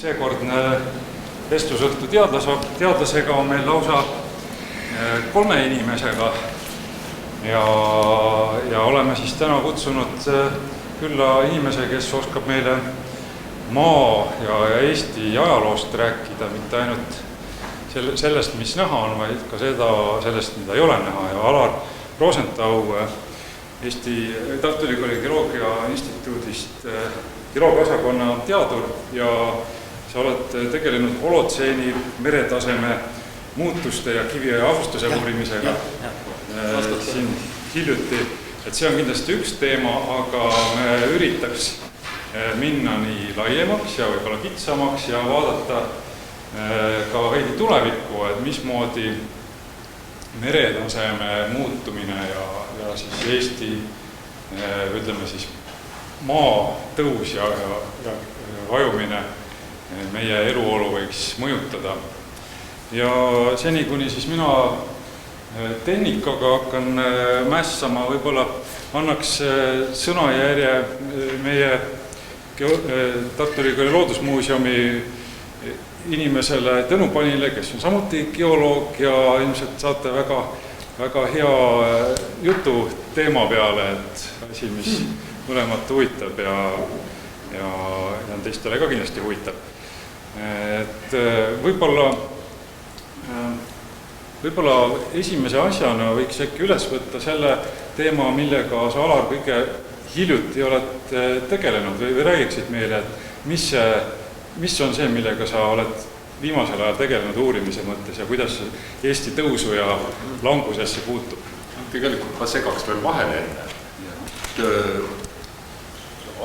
seekordne vestlusõhtu teadlasega on meil lausa 3 inimesega ja oleme siis täna kutsunud külla inimese, kes oskab meile maa ja Eesti ajaloost rääkida, mitte ainult sellest, mis näha on, vaid ka sellest, mida ei ole näha. Ja Alar Rosenthal Eesti Tartu Ülikooli Geoloogia Instituudist geoloogiaosakonna teadur ja sa oled tegelenud holotseeni meretaseme muutuste ja kiviaja asustuse uurimisega siin hiljuti. Et see on kindlasti üks teema, aga me üritaks minna nii laiemaks ja võib-olla kitsamaks ja vaadata ka veidi tulevikku, et mismoodi meretaseme muutumine ja siis Eesti, ütleme siis maa tõus ja vajumine meie eluolu võiks mõjutada. Ja seni, kuni siis mina tehnikaga hakkan mässama, võib-olla annaks sõnajärje meie Tartu Ülikooli Loodusmuuseumi inimesele Tõnu Panile, kes on samuti geoloog ja ilmselt saate väga hea jutu teema peale, et asi, mis mõlemat huvitab ja teistele ka kindlasti huvitab. Et võib-olla esimese asjana võiks äkki üles võtta selle teema, millega sa, Alar, kõige hiljuti oled tegelenud või räägiksid meile, et mis on see, millega sa oled viimasel ajal tegelenud uurimise mõttes ja kuidas Eesti tõusu ja langusesse puutub? Tegelikult ma segaks veel vahele enne.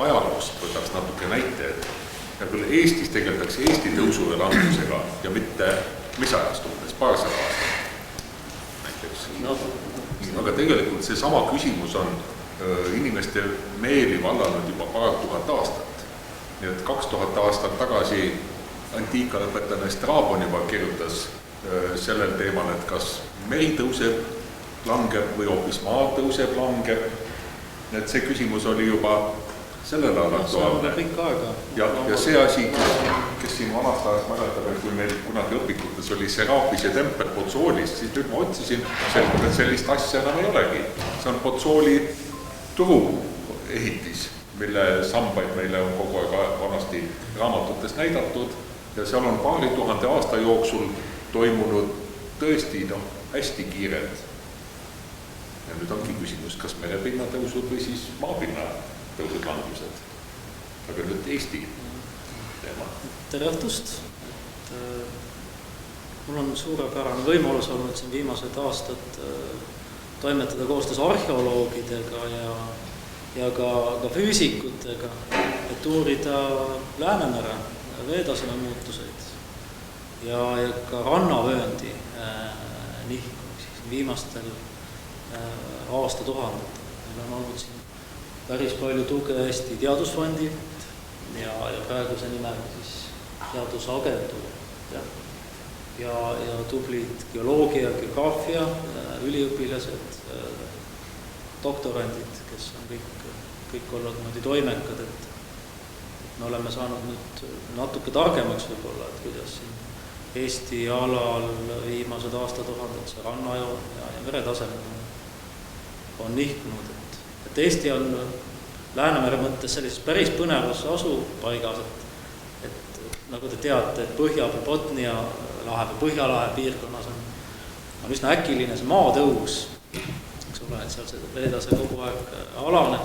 Ajaloost võtaks natuke näite, et küll Eestis tegeldakse Eesti tõusu ja langusega ja mitte mis ajast umbes, paarsada aastat näiteks. Aga tegelikult see sama küsimus on inimeste meeli vallanud juba paar tuhat aastat. Nii et 2000 aastat tagasi antiikaõpetajana Strabon juba kirjutas sellel teemal, et kas meri tõuseb, langeb või hoopis maa tõuseb, langeb. Et see küsimus oli juba sellel ajal aktuaalne. Ja see asi, kes siin vanast ajast mäletab, et kui meil kunagi õpikutes oli Serapis ja Temper Potsoolis, siis nüüd ma otsisin, et sellist asja enam ei olegi. See on Potsooli turu ehitis, mille sambaid meile on kogu aeg vanasti raamatutes näidatud ja seal on paari tuhande aasta jooksul toimunud tõesti hästi kiired. Ja nüüd ongi küsimus, kas merepinna tõusud või siis maapinna tõusud langused. Aga nüüd Eesti teema. Tere õhtust. Mul on suurepärane võimalus olnud siin viimased aastad toimetada koostöös arheoloogidega ja ka füüsikutega, et uurida Läänemere veetaseme muutuseid ja ka rannavööndi nihkumisi viimastel aastatuhandetel. Meil on olnud siin päris palju tuge Eesti Teadusfondilt ja praeguse nimega siis Teadusagentuur ja tublid geoloogia, geograafia, üliõpilased, doktorandid, kes on kõik olnud niimoodi toimekad, et me oleme saanud nüüd natuke targemaks võib-olla, et kuidas siin Eesti alal viimased aastatuhanded see rannajoon ja meretasemel on nihkunud. Et Eesti on Läänemere mõttes sellises päris põnevas asupaigas, et nagu te teate, et Põhja- või Botnia lahe või Põhjalahe piirkonnas on üsna äkiline see maatõus, eks ole, et seal see veetase kogu aeg alaneb,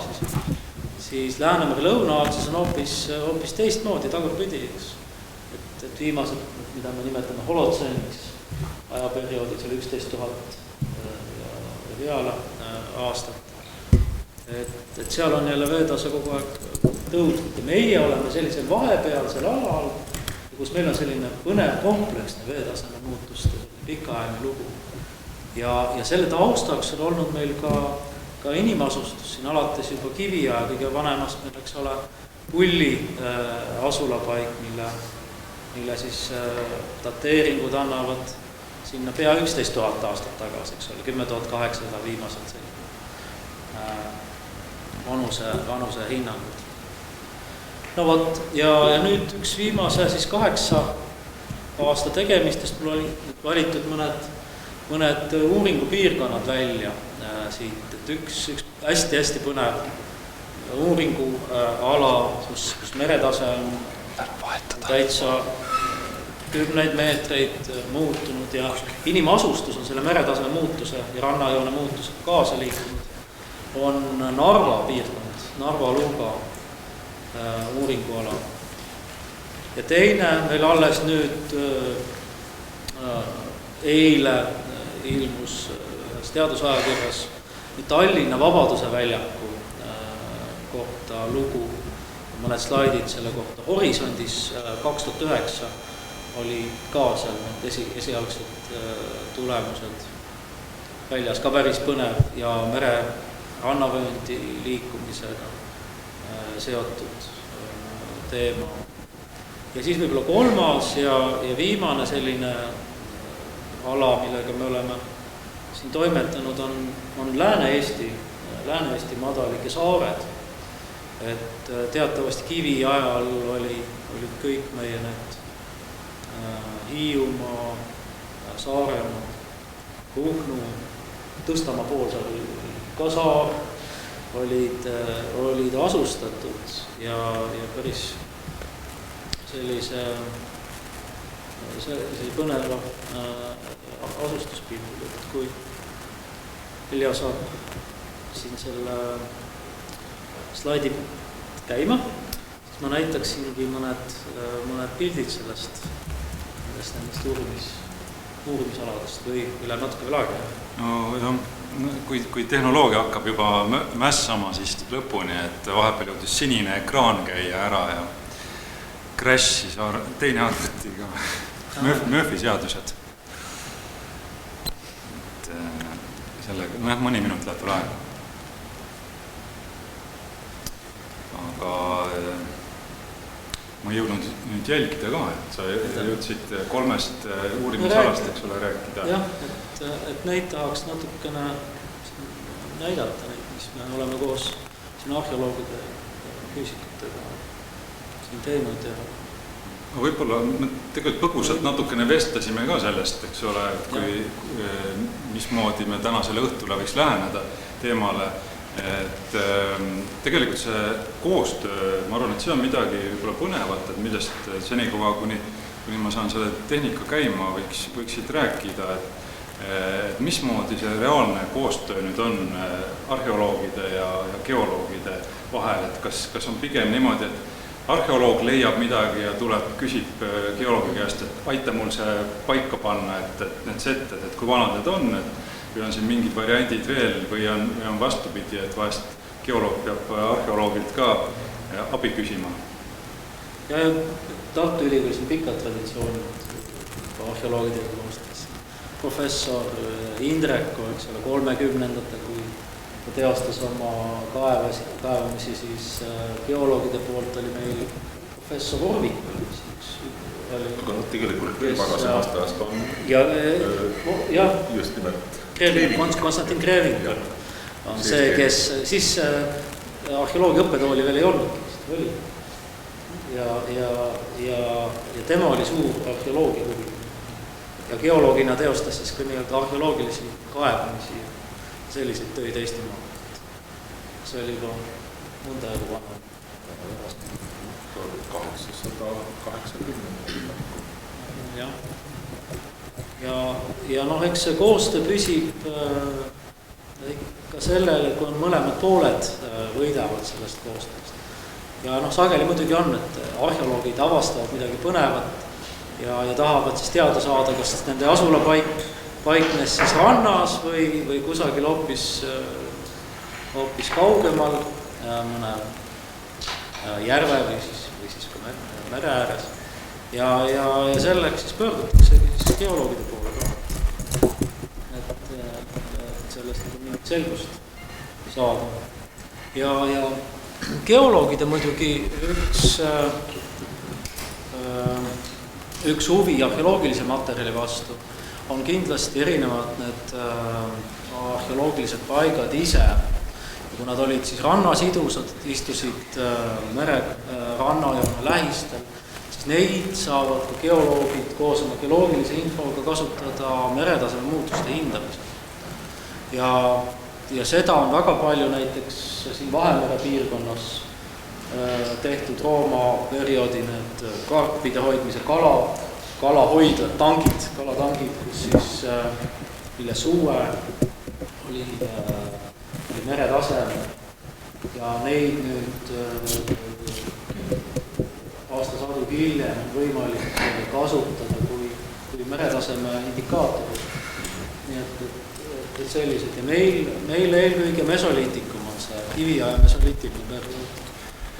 siis Läänemere lõunaaksis on hoopis teistmoodi tagurpidi, et viimased, mida me nimetame holotseeniks ajaperioodid, see oli 11 000 ja peale aastat. Et seal on jälle veetase kogu aeg tõusnud ja meie oleme sellisel vahepealsel alal, kus meil on selline põnev kompleksne veetaseme muutuste pikaajaline lugu. Ja selle taustaks on olnud meil ka inimasustus, siin alates juba kiviaja kõige vanemast meil eks ole Pulli asulapaik, mille siis dateeringud annavad sinna pea 11 000 aastat tagasi, eks ole, 10 800 viimased vanuse hinnangud. No vot, ja nüüd üks viimase siis 8 aasta tegemistest mul oli valitud mõned uuringupiirkonnad välja siit, et üks hästi põnev uuringuala, kus meretase on täitsa 10 meetreid muutunud ja inimasustus on selle meretaseme muutuse ja rannajoone muutuse kaasa liikunud, on Narva piirkond, Narva-Luga uuringuala. Ja teine meil alles nüüd eile ilmus teadusajakirjas Tallinna Vabaduse väljaku kohta lugu, mõned slaidid selle kohta. Horisondis 2009 oli ka seal need esialgsed tulemused väljas, ka päris põnev ja mere rannavööndi liikumisega seotud teema. Ja siis võib-olla kolmas ja viimane selline ala, millega me oleme siin toimetanud, on Lääne-Eesti madalike saared. Et teatavasti kivi ajal olid kõik meie need Hiiumaa, Saaremaa, Ruhnu, Tõstamaa poolsaar oli ka saar, olid asustatud ja päris sellise põneva asustuspildil, et kui Vilja saab siin selle slaidi käima, siis ma näitaksingi mõned pildid nendest uurimisaladest või läheb natuke veel aega? No jah, kui tehnoloogia hakkab juba mässama siis lõpuni, et vahepeal jõudis sinine ekraan käia ära ja crash'is teine arvutiga Murphy seadused. Et sellega, mõni minut läheb veel aega. Aga ma ei jõudnud nüüd jälgida ka, et sa jõudsid 3 uurimisalast, eks ole, rääkida. Jah, et neid tahaks natukene näidata, mis me oleme koos siin arheoloogide ja füüsikutega siin teinud. Võib-olla me tegelikult põgusalt natukene vestlesime ka sellest, eks ole, mismoodi me tänasele õhtule võiks läheneda teemale. Et tegelikult see koostöö, ma arvan, et see on midagi võib-olla põnevat, et millest senikoha, kuni ma saan selle tehnika käima, võiksid rääkida, et mismoodi see reaalne koostöö nüüd on arheoloogide ja geoloogide vahel, et kas on pigem niimoodi, et arheoloog leiab midagi ja küsib geoloogi käest, et aita mul see paika panna, et need setted, et kui vanad need on, või on siin mingid variandid veel või on vastupidi, et vahest geoloog peab arheoloogilt ka abi küsima. Ja Tartu Ülikoolis on pikad traditsioonid arheoloogide koostöös. Professor Indreko, eks ole, 30-ndate, kui ta teostas oma kaevamisi, siis geoloogide poolt oli meil professor Orvik. Aga tegelikult veel varasem aastaast on just nimelt Konstantin Kreving on see, kes siis arheoloogia õppetooli veel ei olnud. Ja tema oli suur arheoloogia huvi. Ja geoloogina teostas siis ka arheoloogilisi kaevamisi ja selliseid töid Eestimaa. See oli juba mõnda aega vana. 880. Ja eks see koostöö püsib ikka sellele, kui on mõlemad pooled võidavad sellest koostööst. Ja sageli muidugi on, et arheoloogid avastavad midagi põnevat ja tahavad siis teada saada, kas nende asula paiknes siis rannas või kusagil hoopis kaugemal mõne järve või siis ka mere ääres. Ja selleks siis pöördutakse siis geoloogide poole ka, et sellest mingit selgust saada. Ja geoloogide muidugi üks huvi arheoloogilise materjali vastu on kindlasti erinevad need arheoloogilised paigad ise. kui nad olid siis rannasidusad, istusid mere rannajoone lähistel, siis neid saavad ka geoloogid koos oma geoloogilise infoga kasutada meretaseme muutuste hindamisel. Ja seda on väga palju näiteks siin Vahemere piirkonnas tehtud Rooma perioodi need karpide hoidmise kalahoidlad, kalatangid, kus siis üle suve oli meretasem ja neid nüüd aastasadu hiljem on võimalik kasutada kui meretaseme indikaatorid. Nii et sellised ja meil eelkõige mesoliitikum on see kiviaja mesoliitiline periood.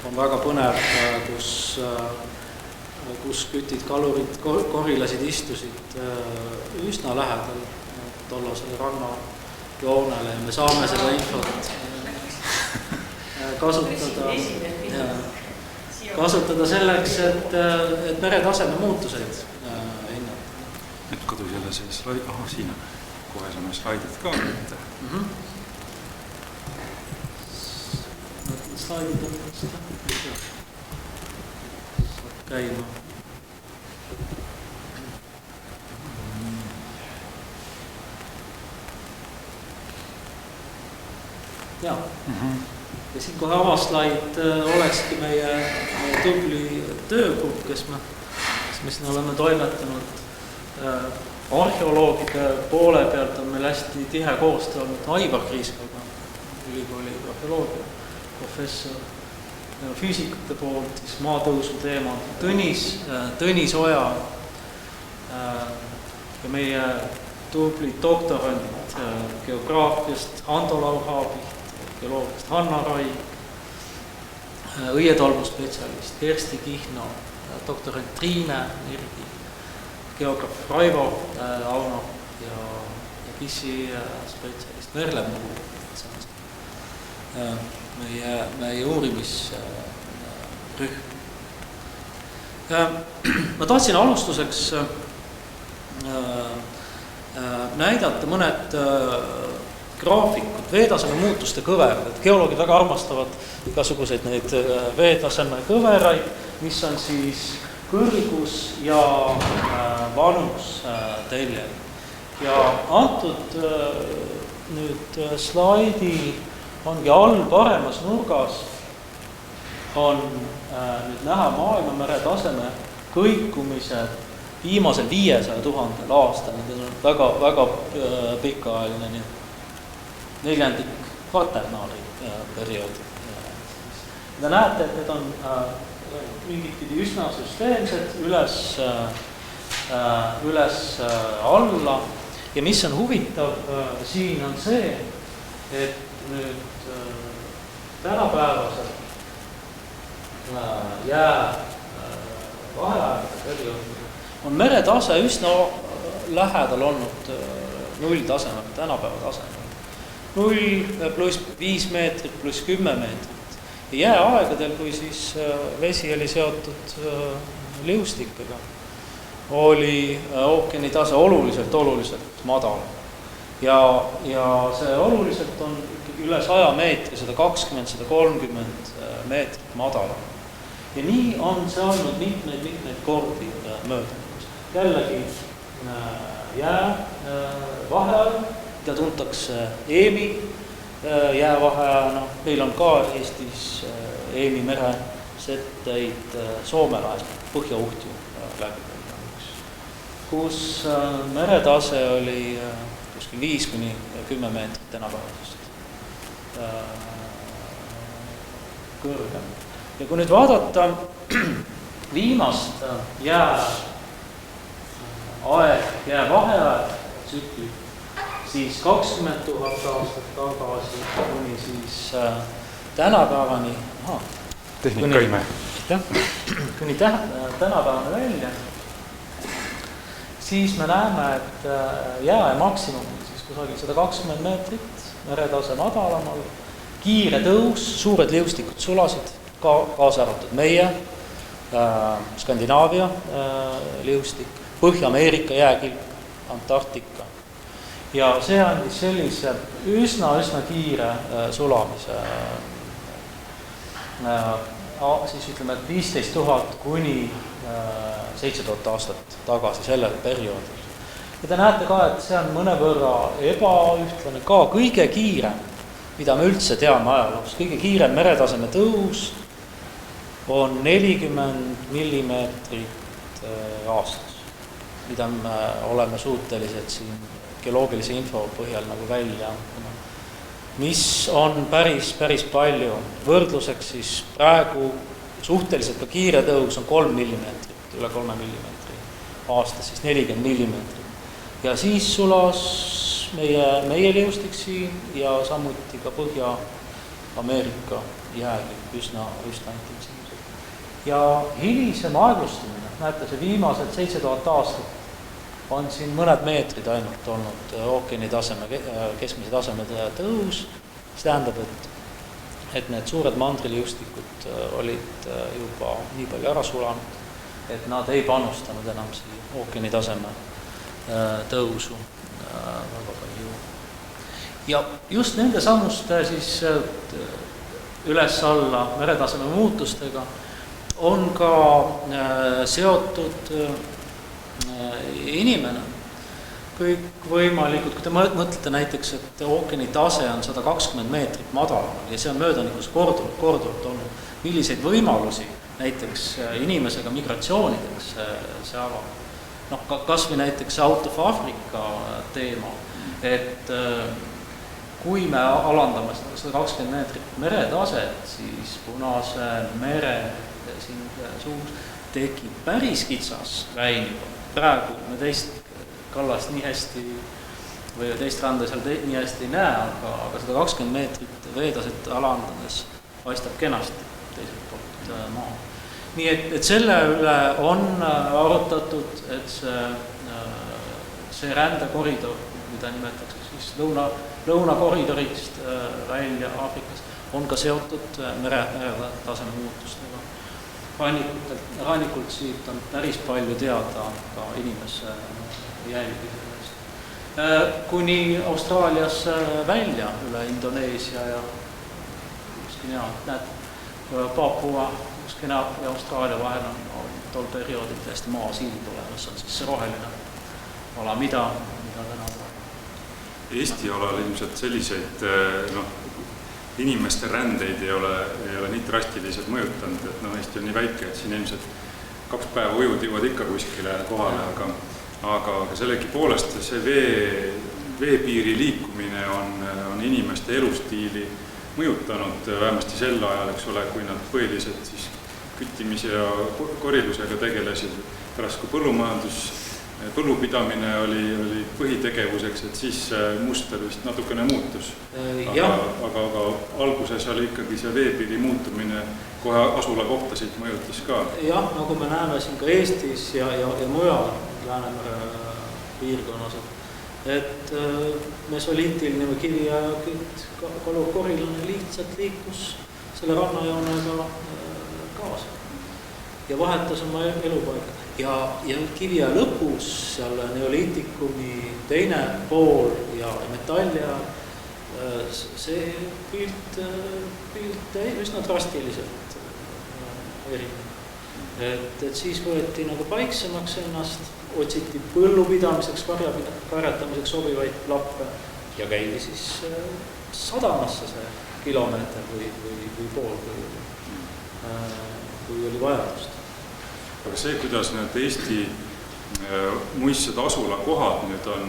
On väga põnev, kus kütid, kalurid, korilasid istusid üsna lähedal tollasele rannajoonele ja me saame seda infot kasutada selleks, et meretaseme muutuseid hinnata. Et kodus jälle see slaid, siin on kohe saame slaidid ka mitte. Slaidid on seda käima. Ja siin kohe avaslaid olekski meie tubli töögrupp, kes me siin oleme toimetanud. Arheoloogide poole pealt on meil hästi tihe koostöö olnud Aivar Kriiskaga, ülikooli arheoloogia professor, füüsikute poolt, siis maatõusu teema, Tõnis Oja ja meie tublid doktorandid geograafiast Ando Lauhaabiht, geoloogiast Hanna Rai, õietolmuspetsialist Kersti Kihno, doktorant Triine Nirgi, geograaf Raivo Auno ja KIS-i spetsialist Merle Muu. Meie uurimisrühm. Ma tahtsin alustuseks näidata mõned graafikud, veetaseme muutuste kõverad. Geoloogid väga armastavad igasuguseid neid veetaseme kõveraid, mis on siis kõrgus ja vanus teljel. Ja antud nüüd slaidi ongi all paremas nurgas on nüüd näha maailmamere taseme kõikumised viimasel 500 000 aastal. Need on väga pikaajaline, nii neljandik kvaternaari perioodi. Te näete, et need on mingit pidi üsna süsteemsed üles alla ja mis on huvitav siin on see, et nüüd tänapäevaselt jää vaheaegade perioodil on meretase üsna lähedal olnud nulltasemel, tänapäeva tasemel. 0 pluss 5 meetrit pluss 10 meetrit. Ja jääaegadel, kui siis vesi oli seotud liustikega, oli ookeani tase oluliselt madalam. Ja see oluliselt on üle 100 meetri, 120-130 meetrit madalam. Ja nii on see olnud mitmeid kordi möödunud. Jällegi jää vaheaeg, mida tuntakse EEMi jäävaheajana. Meil on ka Eestis EEMi mere setteid Soome lahes Põhja-Uhtju läbi, kus meretase oli 5-10 meetrit tänapäevasest kõrgem. Ja kui nüüd vaadata viimast jäävaheaeg tsüklit, siis 20 000 aastat tagasi kuni siis tänapäevani, tehnikaime. Kuni tänapäevani välja, siis me näeme, et jää maksimum siis kusagil 120 meetrit, meretase madalamal, kiire tõus, suured liustikud sulasid, kaasa arvatud meie, Skandinaavia liustik, Põhja-Ameerika jääkilp, Antarktika. ja see andis sellise üsna kiire sulamise, siis ütleme, et 15 000 kuni 7000 aastat tagasi sellel perioodil. Ja te näete ka, et see on mõnevõrra ebaühtlane, ka kõige kiirem, mida me üldse teame ajaloos, kõige kiirem meretaseme tõus on 40 millimeetrit aastas, mida me oleme suutelised siin geoloogilise info põhjal nagu välja, mis on päris palju. Võrdluseks siis praegu suhteliselt ka kiire tõus on 3 millimeetrit, üle 3 millimeetri aastas, siis 40 millimeetrit. Ja siis sulas meie liustik siin ja samuti ka Põhja-Ameerika jäägi üsna intensiivselt. Ja hilisem aeglustumine, näete, see viimased 7000 aastat on siin mõned meetrid ainult olnud ookeani taseme, keskmise taseme tõus, mis tähendab, et need suured mandriliustikud olid juba nii palju ära sulanud, et nad ei panustanud enam siia ookeani taseme tõusu väga palju. Ja just nende sammuste siis üles-alla meretaseme muutustega on ka seotud inimene. Kõik võimalikud, kui te mõtlete näiteks, et ookeani tase on 120 meetrit madalamal ja see on möödanikus korduvalt olnud, milliseid võimalusi näiteks inimesega migratsioonideks see avab. Noh, kas või näiteks Out of Africa teema, et kui me alandame 120 meetrit meretaset, siis Punase mere siin suus tekib päris kitsas väin. Praegu me teist kallast nii hästi või teist randa seal nii hästi ei näe, aga 120 meetrit veetaset alandades paistab kenasti teiselt poolt maa. Nii et selle üle on arutatud, et see rändekoridor, mida nimetatakse siis lõunakoridorist välja Aafrikas, on ka seotud meretaseme muutustega. Rannikult siit on päris palju teada ka inimese jälgi sellest. Kuni Austraaliasse välja üle Indoneesia ja Papua ja Austraalia vahel on tol perioodil täiesti maasild olemas, on siis see roheline ala, mida täna Eesti alal ilmselt selliseid inimeste rändeid ei ole nii drastiliselt mõjutanud, et Eesti on nii väike, et siin ilmselt 2 päeva ujud jõuad ikka kuskile kohale, aga sellegi poolest see veepiiri liikumine on inimeste elustiili mõjutanud vähemasti sel ajal, eks ole, kui nad põhiliselt siis küttimise ja koridusega tegelesid, pärast kui põllupidamine oli põhitegevuseks, et siis muster vist natukene muutus. Aga alguses oli ikkagi see veepiiri muutumine kohe asula kohtasid mõjutas ka. Jah, nagu me näeme siin ka Eestis ja mujal Läänemere piirkonnas, et mesoliitiline või kiviaja korilane lihtsalt liikus selle rannajoonega kaasa ja vahetas oma elupaika. Ja kiviaja lõpus, seal neoliitikumi teine pool ja metallija, see pilt üsna drastiliselt erinev. Et siis võeti nagu paiksemaks ennast, otsiti põllupidamiseks, karjatamiseks sobivaid lappe ja käidi siis sadamasse see kilomeeter või pool, kui oli vajadust. Aga see, kuidas need Eesti muistsed asulakohad nüüd on,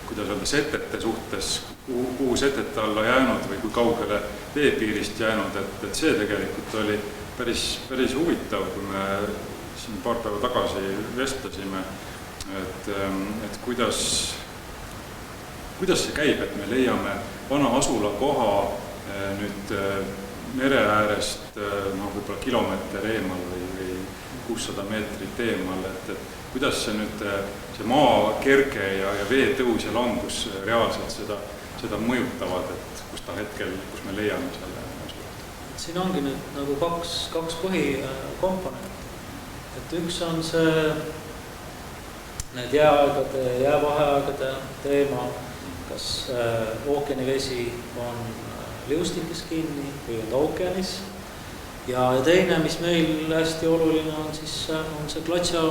kuidas öelda, setete suhtes, kuhu setete alla jäänud või kui kaugele veepiirist jäänud, et see tegelikult oli päris huvitav, kui me siin paar päeva tagasi vestlesime, et kuidas see käib, et me leiame vana asulakoha nüüd mere äärest võib-olla kilomeeter eemal või 600 meetrit eemal, et kuidas see nüüd, see maa kerge ja veetõus ja langus reaalselt seda mõjutavad, et kus me leiame selle asulakoha? Siin ongi nüüd nagu kaks põhikomponenti. Et üks on see need jääaegade, jäävaheaegade teema, kas ookeanivesi on liustikes kinni või on ta ookeanis. Ja teine, mis meil hästi oluline on, siis on see glatsia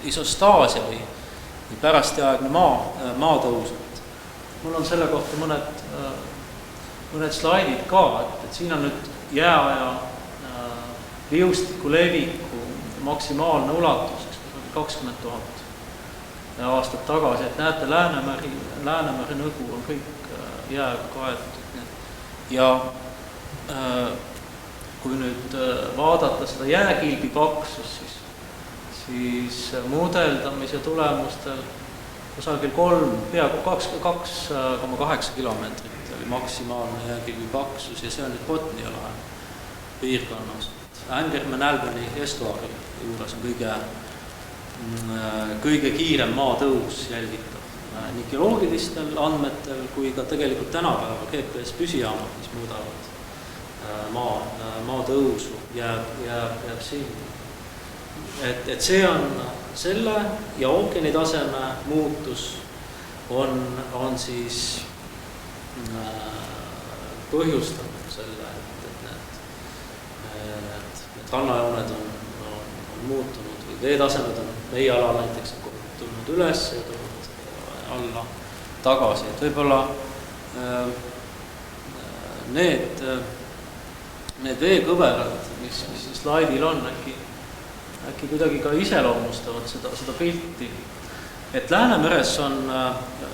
isostaasia või pärastiaegne maatõus. Mul on selle kohta mõned slaidid ka, et siin on nüüd jääaja liustiku leviku maksimaalne ulatus, 20 000 aastat tagasi, et näete, Läänemere nõgu on kõik jääga kaetud. Ja kui nüüd vaadata seda jääkilbi paksust, siis mudeldamise tulemustel kusagil peaaegu 2,8 kilomeetrit oli maksimaalne jääkilbi paksus ja see on nüüd Botnia lahe piirkonnas. Angerman-Albani estuari juures on kõige kiirem maatõus jälgitav nii geoloogilistel andmetel kui ka tegelikult tänapäeva GPS püsijaamad, mis muudavad maatõusu, jääb sinna. Et see on selle ja ookeani taseme muutus on siis põhjustanud selle, et need rannajooned on muutunud või veetasemed on meie alal näiteks tulnud üles ja tulnud alla tagasi. Et võib-olla need veekõverad, mis slaidil on, äkki kuidagi ka iseloomustavad seda pilti. Et Läänemeres on,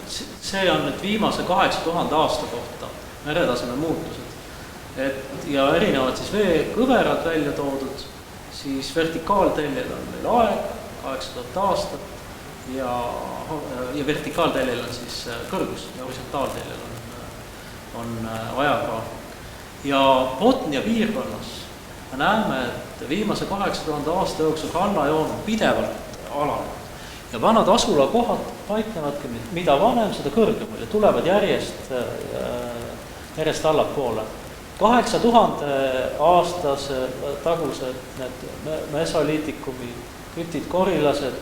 see on nüüd viimase 8000 aasta kohta meretaseme muutused. Ja erinevad siis veekõverad välja toodud, siis vertikaalteljel on meil aeg, 8000 aastat, ja vertikaalteljel on siis kõrgus ja horisontaalteljel on ajaga. Ja Botnia piirkonnas me näeme, et viimase 8000 aasta jooksul rannajoon on pidevalt alanud. Ja vanad asulakohad paiknevadki, mida vanem, seda kõrgemal ja tulevad järjest allapoole. 8000 aastase tagused need mesoliitikumi kütid korilased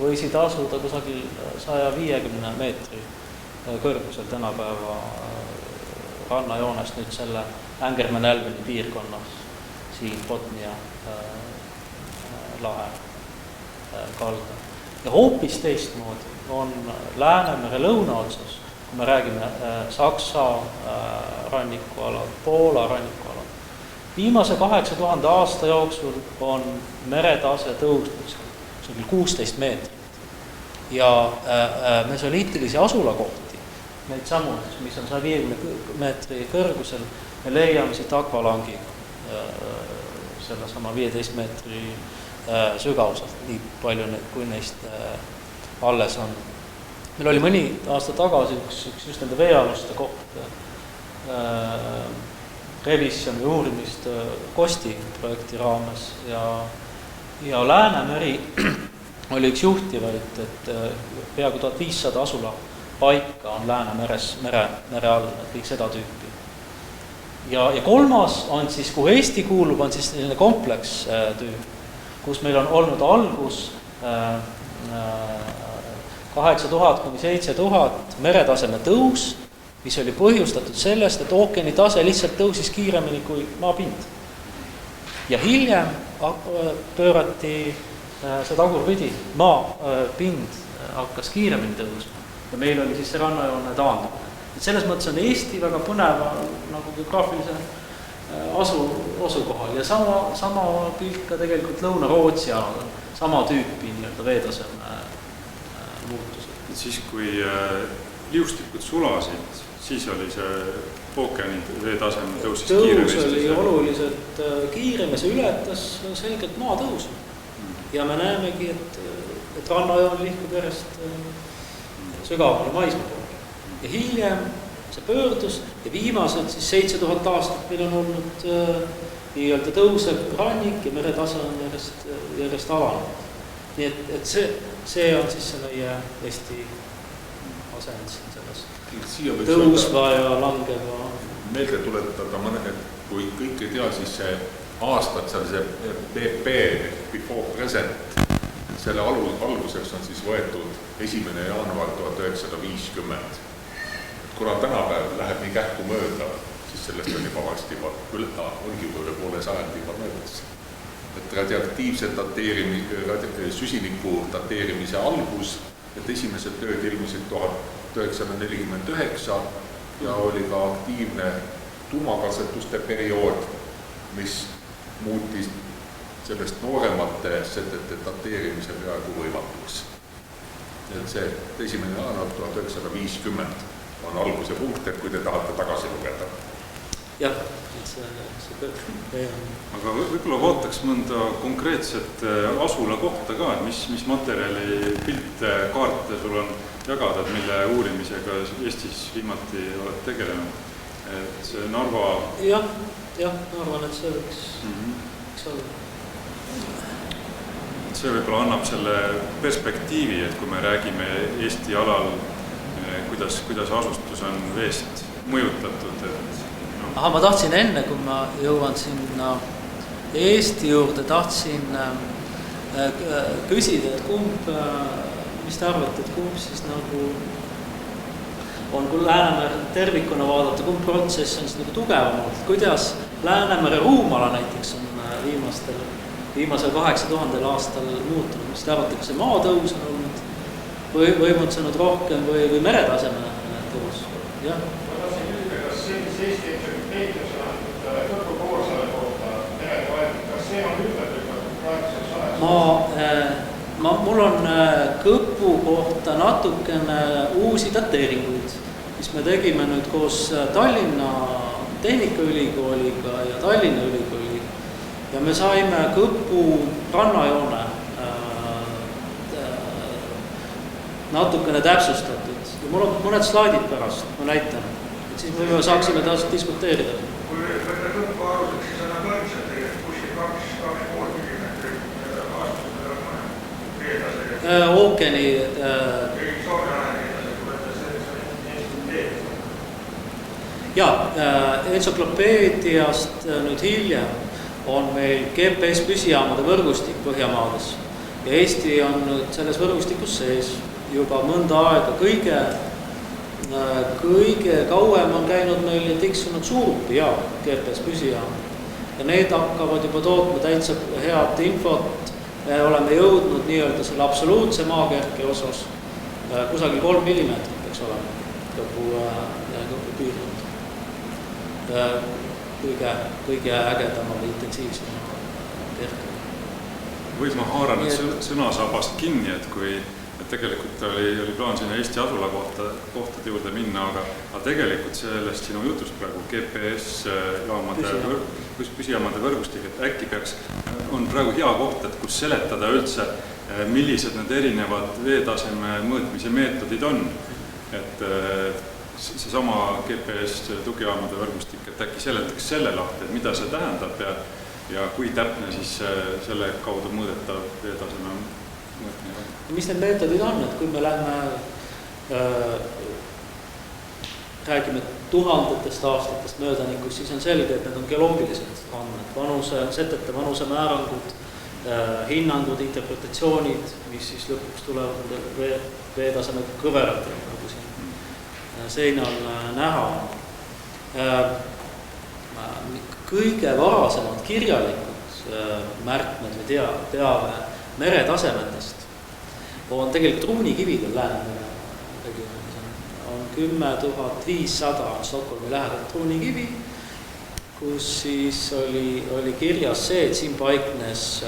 võisid asuda kusagil 150 meetri kõrgusel tänapäeva rannajoonest nüüd selle Angerman-Albani piirkonnas siin Botnia lahe kalda. Ja hoopis teistmoodi on Läänemere lõunaotsas, kui me räägime Saksa rannikualad, Poola rannikualad. Viimase 8000 aasta jooksul on meretase tõusnud 16 meetrit. Ja mesoliitilisi asulakohti, neid samu, mis on 150 meetri kõrgusel, me leiame siit akvalangi selle sama 15 meetri sügavuselt, nii palju kui neist alles on. Meil oli mõni aasta tagasi üks just nende veealuste koht revisjoni uurimist Kosti projekti raames ja Läänemeri oli üks juhtivaid, et peaaegu 1500 asula paika on Läänemeres mere all, kõik seda tüüpi. Ja kolmas on siis, kuhu Eesti kuulub, on siis selline kompleks tüüp, kus meil on olnud algus 8000 kuni 7000 meretaseme tõus, mis oli põhjustatud sellest, et ookeani tase lihtsalt tõusis kiiremini kui maapind. Ja hiljem pöörati see tagurpidi, maapind hakkas kiiremini tõusma ja meil oli siis see rannajoone taandumine. Et selles mõttes on Eesti väga põneva nagu geograafilise asukohal ja sama pilt ka tegelikult Lõuna-Rootsi alal on sama tüüpi nii-öelda veetaseme muutused. Siis kui liustikud sulasid, siis oli see ookeani veetaseme tõusis kiirem. Tõus oli oluliselt kiirem ja see ületas selgelt maatõusu. Ja me näemegi, et rannajoon liikub järjest sügavale maismaa poole. Ja hiljem see pöördus ja viimased siis 7000 aastat meil on olnud nii-öelda tõusev rannik ja meretase on järjest alanud. Nii et see on siis see meie Eesti asend siin selles tõusva ja langeva. Meelde tuletada mõned, kui kõik ei tea, siis see aastad seal see BP, before present, selle alguseks on siis võetud 1. jaanuar 1950. Kuna tänapäev läheb nii kähku mööda, siis sellest on juba varsti ongi üle poole sajandi juba möödas. Et radioaktiivse süsiniku dateerimise algus, et esimesed tööd ilmusid 1949 ja oli ka aktiivne tuumakatsetuste periood, mis muutis sellest nooremate setete dateerimise peaaegu võimatuks. Et see 1. jaanuar 1950 on alguse punkt, et kui te tahate tagasi lugeda. Jah, see aga võib-olla vaataks mõnda konkreetset asula kohta ka, et mis materjali, pilte, kaarte sul on jagada, mille uurimisega Eestis viimati oled tegelenud. Et see Narva... Jah, ma arvan, et see võiks olla. See võib-olla annab selle perspektiivi, et kui me räägime Eesti alal, kuidas asustus on veest mõjutatud, et ma tahtsin enne, kui ma jõuan sinna Eesti juurde, tahtsin küsida, et mis te arvate, et kumb siis nagu on, kui Läänemere tervikuna vaadata, kumb protsess on siis nagu tugevamalt, kuidas Läänemere ruumala näiteks on viimasel 8000 aastal muutunud, mis te arvate, kas see maatõus on olnud või mõtsenud rohkem või meretaseme tõus? Jah. Kas Eesti eksperimenteerimise Kõrgu poolsaare kohta merevaid, kas see on ümberlükatud praeguses ajas? Mul on Kõpu kohta natukene uusi dateeringuid, mis me tegime nüüd koos Tallinna Tehnikaülikooliga ja Tallinna Ülikooliga. Ja me saime Kõpu rannajoone natukene täpsustatud. Ja mul on mõned slaidid pärast, ma näitan. Et siis me saaksime taas diskuteerida. Kui võtta Kõpu aluseks, siis on põhimõtteliselt tegelikult kuskil 2,5 millimeetrit aastas ookeani entsüklopeediast nüüd hiljem on meil GPS püsijaamade võrgustik Põhjamaades ja Eesti on nüüd selles võrgustikus sees juba mõnda aega. Kõige kauem on käinud meil tiksunud Suurupi jaam, GPS püsijaam ja need hakkavad juba tootma täitsa head infot. Me oleme jõudnud nii-öelda selle absoluutse maakerke osas kusagil 3 millimeetrit peaks olema Kõpu piirkond. Kõige ägedama või intensiivsema kerke. Või ma haaran sõnasabast kinni, et kui tegelikult oli plaan sinna Eesti asula kohtade juurde minna, aga tegelikult sellest sinu jutust praegu GPS-püsijaamade võrgustik, et äkki on praegu hea koht, et kus seletada üldse, millised need erinevad veetaseme mõõtmise meetodid on. Et see sama GPS tugijaamade võrgustik, et äkki seletaks selle lahti, et mida see tähendab ja kui täpne siis selle kaudu mõõdetav veetaseme mõõtmine on. Mis need meetodid on, et kui me räägime tuhandetest aastatest möödanikust, siis on selge, et need on geoloogilised andmed, setete vanusemäärangud, hinnangud, interpretatsioonid, mis siis lõpuks tulevad veetaseme kõveratele, nagu siin seinal näha. Kõige varasemad kirjalikud märkmed või teave meretasemetest on tegelikult ruunikividel Läänemere regioonis. On 10 500 Stockholmi lähedalt ruunikivi, kus siis oli kirjas see, et siin paiknes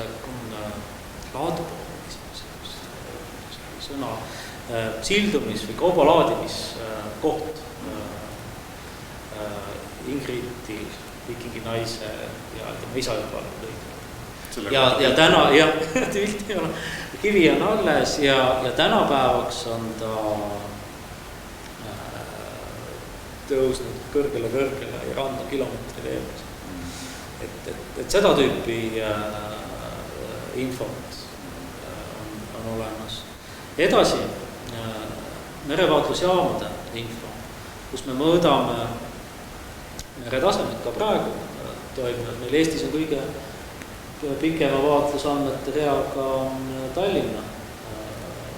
sõna sildumis- või kaubalaadimiskoht Ingridi, vikingi naise ja tema isa juba lõi. Ja täna, jah, kivi on alles ja tänapäevaks on ta tõusnud kõrgele ja randa kilomeetri veemas. Et seda tüüpi infot on olemas. Edasi, merevaatlusjaamade info, kus me mõõdame meretasemed ka praegu toimunud. Meil Eestis on kõige pikema vaatlusandmete reaga on Tallinna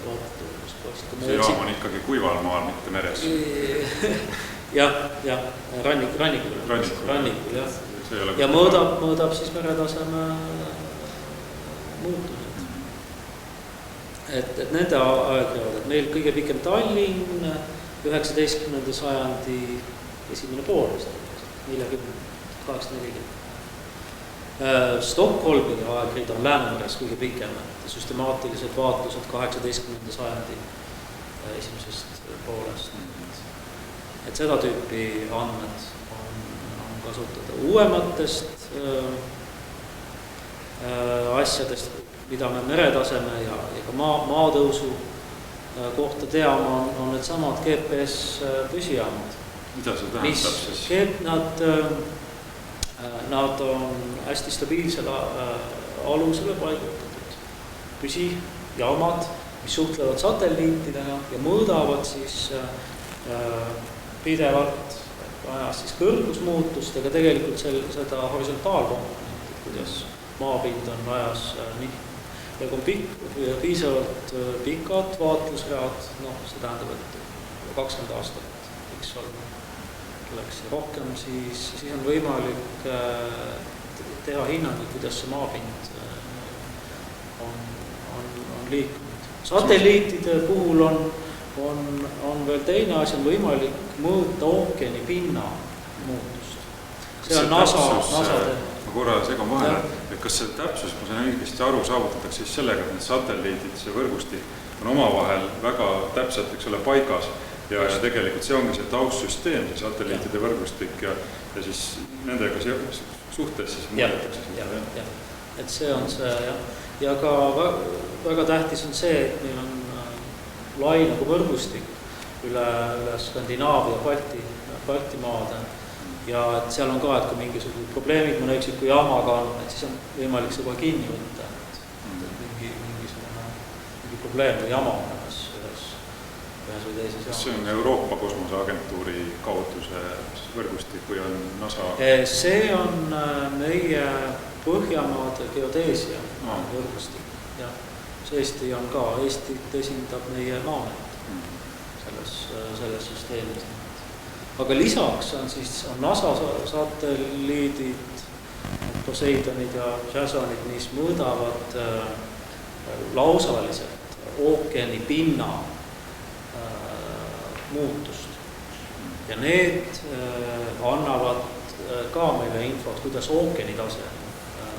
vaatluspost. See jaam on ikkagi kuival maal, mitte meres. jah, rannikul, jah. Ja mõõdab siis meretaseme muutused. Et nende aegread, et meil kõige pikem Tallinn 19. sajandi esimene pool, 1840. Stockholmi aegrid on Läänemeres kõige pikemad ja süstemaatilised vaatlused 18. sajandi esimesest poolest. Et seda tüüpi andmed on kasutada uuematest asjadest, mida me meretaseme ja ka maatõusu kohta teame, on need samad GPS püsijaamad. Mida see tähendab siis? Nad on hästi stabiilsele alusele paigutatud püsijaamad, mis suhtlevad satelliitidega ja mõõdavad siis pidevalt ajas siis kõrgusmuutust, aga tegelikult seda horisontaalkomponenti, kuidas maapind on ajas nihkunud. Ja kui piisavalt pikad vaatlusread, see tähendab, et 20 aastat võiks olla, oleks rohkem, siis on võimalik teha hinnanguid, kuidas see maapind on liikunud. Satelliitide puhul on veel teine asi, on võimalik mõõta ookeani pinna muutust. See on NASA teha. Ma korra segan vahele, et kas see täpsus, ma sain õigesti aru, saavutatakse siis sellega, et need satelliidid, see võrgustik on omavahel väga täpselt, eks ole, paigas ja tegelikult see ongi see taustsüsteem, see satelliitide võrgustik ja siis nendega suhtes siis mõõdetakse seda. Et see on see, ja ka väga tähtis on see, et meil on lai nagu võrgustik üle Skandinaavia, Baltimaade ja et seal on ka, et kui mingisugused probleemid mõne üksiku jaamaga on, et siis on võimalik see kohe kinni võtta, et mingi probleem või jama on ühes või teises jaamas. See on Euroopa Kosmoseagentuuri kaudu see võrgustik või on NASA? See on meie Põhjamaade geodeesia võrgustik. Ja Eesti on ka, Eestit esindab meie Maamet selles süsteemis. Aga lisaks on NASA satelliidid, Poseidonid ja Jasonid, mis mõõdavad lausaliselt ookeani pinna muutust. Ja need annavad ka meile infot, kuidas ookeani tase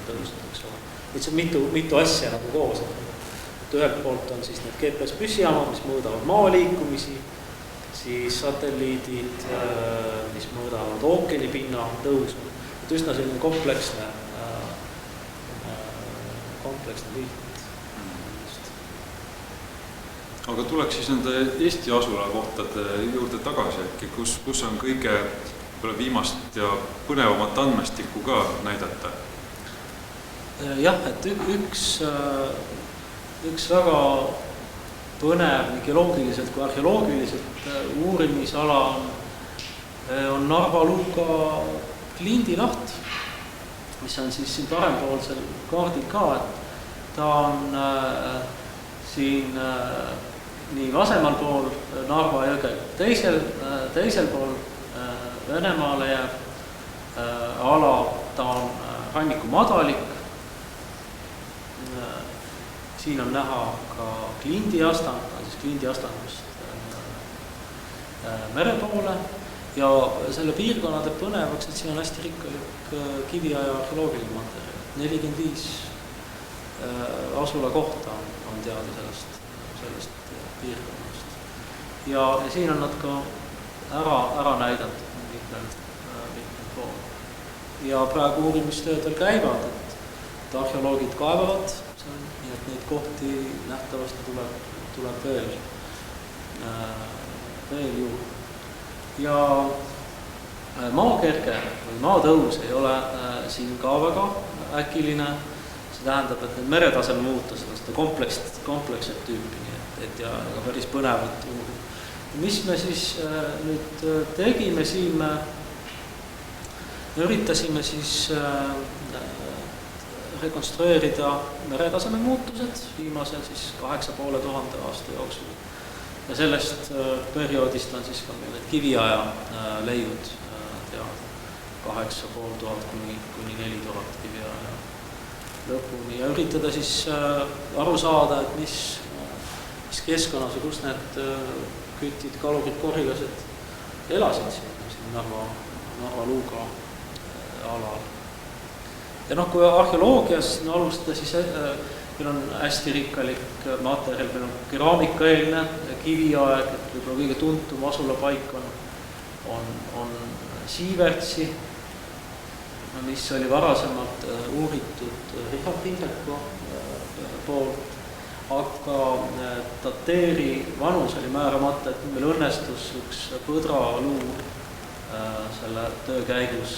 tõusnud, eks ole. Et see on mitu asja nagu koos. Et ühelt poolt on siis need GPS püsijaamad, mis mõõdavad maaliikumisi, siis satelliidid, mis mõõdavad ookeani pinna tõusu. Et üsna selline kompleksne pilt. Aga tuleks siis nende Eesti asulakohtade juurde tagasi, kus on kõige viimast ja põnevamat andmestikku ka näidata? Jah, et üks väga põnev nii geoloogiliselt kui arheoloogiliselt uurimisala on Narva Luka Klindilaht, mis on siis siin parempoolsel kaardil ka, et ta on siin nii vasemal pool Narva jõge, teisel pool Venemaale jääv ala, ta on ranniku madalik. Siin on näha ka Klindiastand, siis Klindiastandust mere poole ja selle piirkonna teeb põnevaks, et siin on hästi rikkalik kiviaja arheoloogiline materjal. 45 asula kohta on teada sellest piirkonnast. Ja siin on nad ka ära näidatud mitmel pool. Ja praegu uurimistöödel käivad, et arheoloogid kaevavad, nii et neid kohti nähtavasti tuleb veel juurde. Ja maakerge või maatõus ei ole siin ka väga äkiline. See tähendab, et need meretaseme muutused on seda komplekset tüüpi, et ja päris põnevat uurida. Mis me siis nüüd tegime siin, me üritasime siis rekonstrueerida meretaseme muutused viimase siis 8500 aasta jooksul. Ja sellest perioodist on siis ka meil need kiviaja leiud teada 8500 kuni 4000 kiviaja lõpuni ja üritada siis aru saada, et mis keskkonnas ja kus need kütid, kalurid, korilased elasid siin Narva Luuga alal. Ja kui arheoloogias alustada, siis meil on hästi rikkalik materjal, meil on keraamikaeelne kiviaeg, et võib-olla kõige tuntum asulapaik on Siivertsi, mis oli varasemalt uuritud Richard Hindreku poolt, aga dateeri vanus oli määramata, et meil õnnestus üks põdraluu selle töö käigus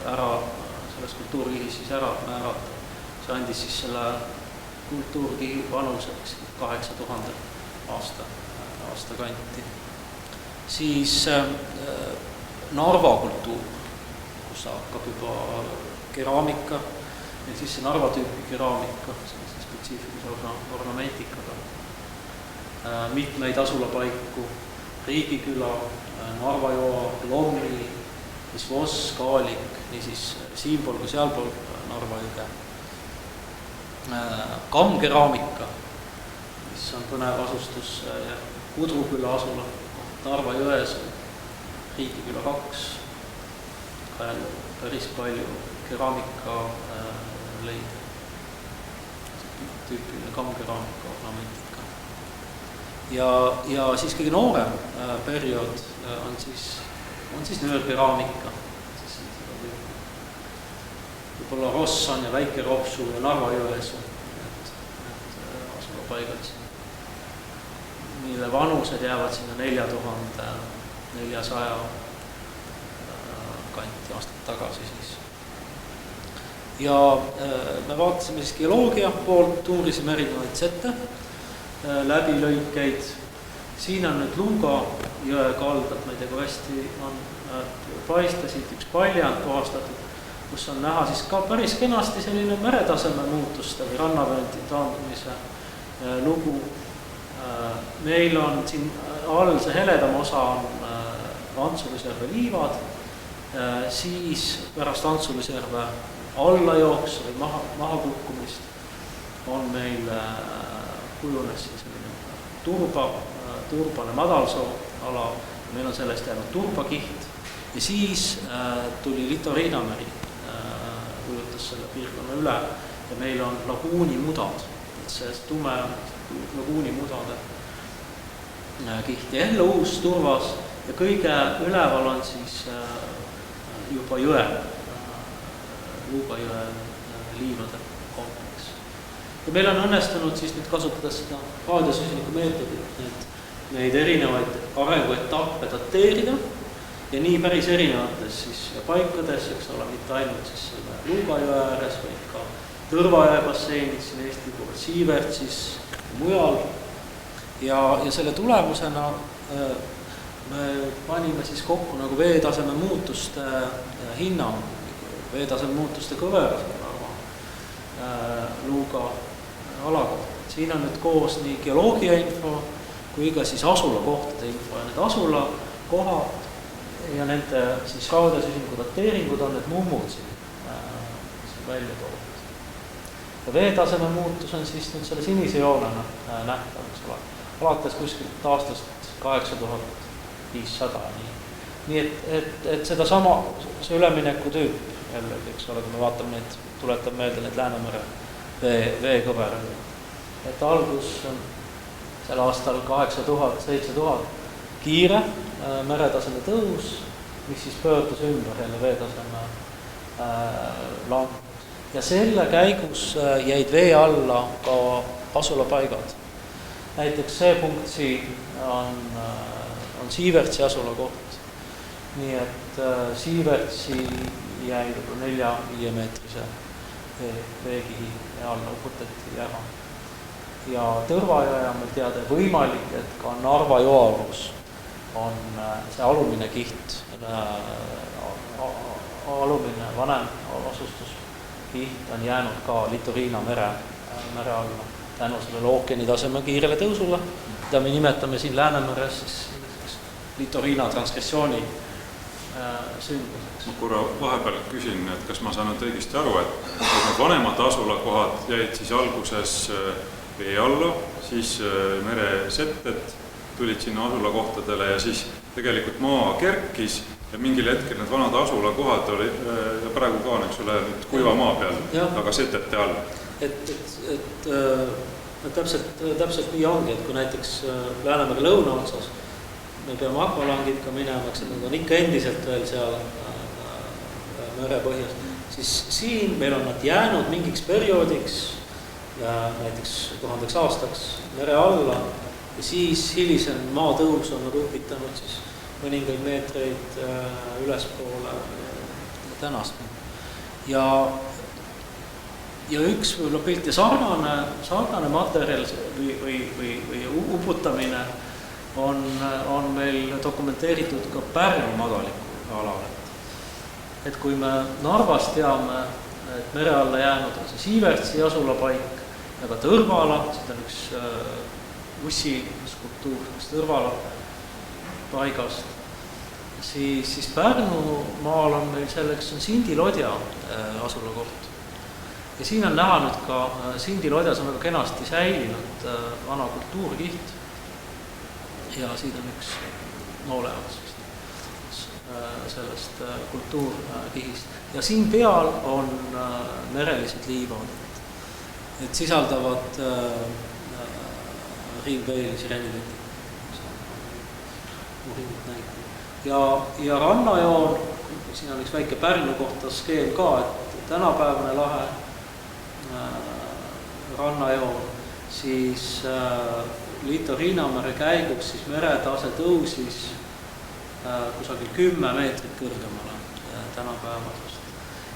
selles kultuurkihis siis ära määrata. See andis siis selle kultuurkihi vanuseks 8000 aasta kanti. Siis Narva kultuur, kus hakkab juba keraamika, ja siis see Narva tüüpi keraamika, spetsiifilise ornamentikaga. Mitmeid asulapaiku, Riigiküla, Narva-Joa, Lommi, Voss, Kaalik, niisiis siinpool kui sealpool Narva jõge. Kammkeraamika, mis on põnev asustus Kudruküla asula, Narva jões, Riigiküla 2, päris palju keraamika leida. Tüüpiline kammkeraamika ornamentika. Ja siis kõige noorem periood on siis nöörkeraamika. Võib-olla Rossan ja Väike-Ropsu ja Narva jões need asulapaigad siin, mille vanused jäävad sinna 4400 kanti aastat tagasi siis. Ja me vaatasime siis geoloogia poolt, uurisime erinevaid sette, läbilõikeid. Siin on nüüd Luuga jõe kaldad, ma ei tea, kui hästi on paistasid üks paljand puhastatud, kus on näha siis ka päris kenasti selline meretaseme muutuste või rannavööndi taandumise lugu. Meil on siin all see heledam osa on Antsulusjärve liivad, siis pärast Antsulusjärve allajooksu või maha kukkumist on meil kujunes siin selline turbane madalsoo ala, meil on sellest jäänud turbakiht ja siis tuli Litoriinameri, kujutas selle piirkonna üle ja meil on laguunimudad, et see tume laguunimudade kiht ja jälle uus turvas ja kõige üleval on siis juba jõe, Luuga jõe liivade kompleks. Ja meil on õnnestunud siis nüüd kasutada seda raadiosüsiniku meetodit, neid erinevaid arenguetappe dateerida ja nii päris erinevates siis paikades, eks ole, mitte ainult siis selle Luuga jõe ääres, vaid ka Tõrvajõe basseinis siin Eesti poolt, Siivertsis ja mujal. Ja selle tulemusena me panime siis kokku nagu veetaseme muutuste hinnang, veetaseme muutuste kõveras Luuga alakohta. Siin on nüüd koos nii geoloogia info kui ka siis asulakohtade info ja need asulakohad ja nende siis raadiosüsiniku dateeringud on need mummud siin välja toodud. Ja veetaseme muutus on siis nüüd selle sinise joonena nähtav, eks ole, alates kuskilt aastast 8500. Nii et seda sama, see ülemineku tüüp jällegi, eks ole, kui me vaatame neid, tuletab meelde need Läänemere veekõverad. Et algus on sel aastal 8000-7000 kiire meretaseme tõus, mis siis pöördus ümber jälle veetaseme langus. Ja selle käigus jäid vee alla ka asulapaigad. Näiteks see punkt siin on Siivertsi asulakoht. Nii et Siivertsi jäi 4-5 meetrise veekihi alla uputati ära. Ja Tõrvajõe on meil teada võimalik, et ka Narva joalus on see alumine kiht, alumine vanem asustuskiht kiht on jäänud ka Litorina mere alla tänu sellele ookeani taseme kiirele tõusule, mida me nimetame siin Läänemeres siis Litorina transgressiooni sündmuseks. Ma korra vahepeal küsin, et kas ma saan nüüd õigesti aru, et need vanemad asulakohad jäid siis alguses vee alla, siis meresetted tulid sinna asulakohtadele ja siis tegelikult maa kerkis ja mingil hetkel need vanad asulakohad oli ja praegu ka on, eks ole, nüüd kuiva maa peal, aga setete all. Et täpselt nii ongi, et kui näiteks Läänemere lõuna otsas me peame akvalangid ka minema, et need on ikka endiselt veel seal merepõhjas, siis siin meil on nad jäänud mingiks perioodiks, näiteks 1000 aastaks mere alla ja siis hilisem maatõus on nad upitanud siis mõningaid meetreid ülespoole tänast. Ja üks võib-olla pilt ja sarnane materjal või uputamine on meil dokumenteeritud ka Pärnu madaliku alal. Et kui me Narvas teame, et mere alla jäänud on see Siivertsi asulapaik ja ka Tõrvala, seda on üks ussi skulptuur Tõrvala paigast, siis Pärnu maal on meil selleks on Sindi Lodja asulakoht. Ja siin on näha nüüd ka, Sindi Lodjas on väga kenasti säilinud vana kultuurkiht ja siin on üks nooleots sellest kultuurkihist. Ja siin peal on merelised liivod, et sisaldavad riivveeli sirenileti. Ja rannajoon, siin on üks väike Pärnu kohta skeem ka, et tänapäevane lahe rannajoon, siis Litorina mere käiguks siis meretase tõusis kusagil 10 meetrit kõrgemale tänapäevasest.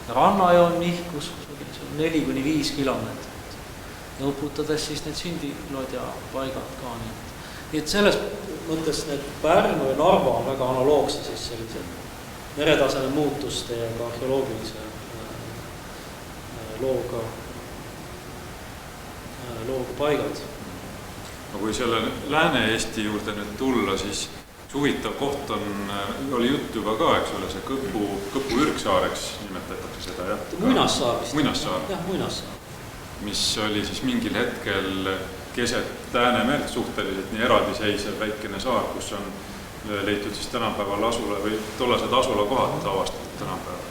Ja rannajoon nihkus kusagil 4-5 kilomeetrit ja uputades siis need Sindi Lodja paigad ka. Nii et selles mõttes need Pärnu ja Narva on väga analoogse siis sellised meretaseme muutuste ja ka arheoloogilise looga paigad. No kui selle Lääne-Eesti juurde nüüd tulla, siis huvitav koht oli jutt juba ka, eks ole, see Kõpu Ürgsaareks nimetatakse seda, jah? Muinassaar vist. Muinassaar. Jah, Muinassaar. Mis oli siis mingil hetkel keset Läänemerd suhteliselt nii eraldiseisev väikene saar, kus on leitud siis tänapäeval asula või tollased asulakohad avastatud tänapäeval.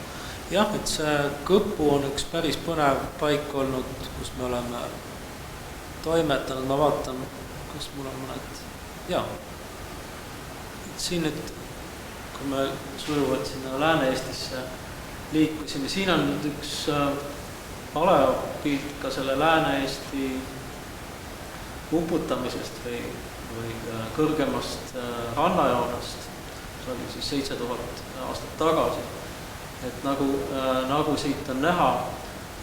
Jah, et see Kõpu on üks päris põnev paik olnud, kus me oleme toimetanud, ma vaatan, kas mul on mõned, jaa. Et siin nüüd, kui me sujuvalt sinna Lääne-Eestisse liikusime, siin on nüüd üks paleopilt ka selle Lääne-Eesti uputamisest või kõrgemast rannajoonest, see oli siis 7000 aastat tagasi. Et nagu siit on näha,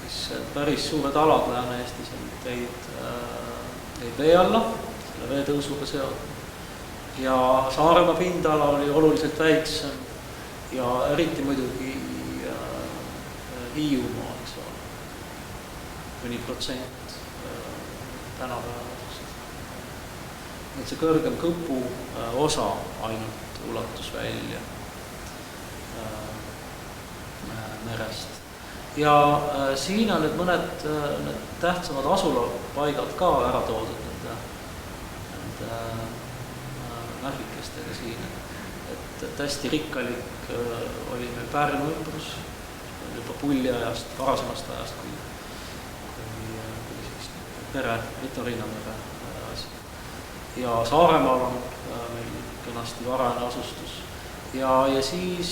siis päris suured alad Lääne-Eestis teid vee alla, selle veetõusuga seotud. Ja Saaremaa pindala oli oluliselt väiksem ja eriti muidugi Hiiumaa, eks ole, kuni protsent tänapäevasest. Et see kõrgem Kõpu osa ainult ulatus välja merest. Ja siin on nüüd mõned tähtsamad asulapaigad ka ära toodud nende värvikestega siin. Et hästi rikkalik oli meil Pärnu ümbrus, juba pulliajast, varasemast ajast, kui siis pere, Litorina mere asi. Ja Saaremaal on meil kenasti varane asustus. Ja siis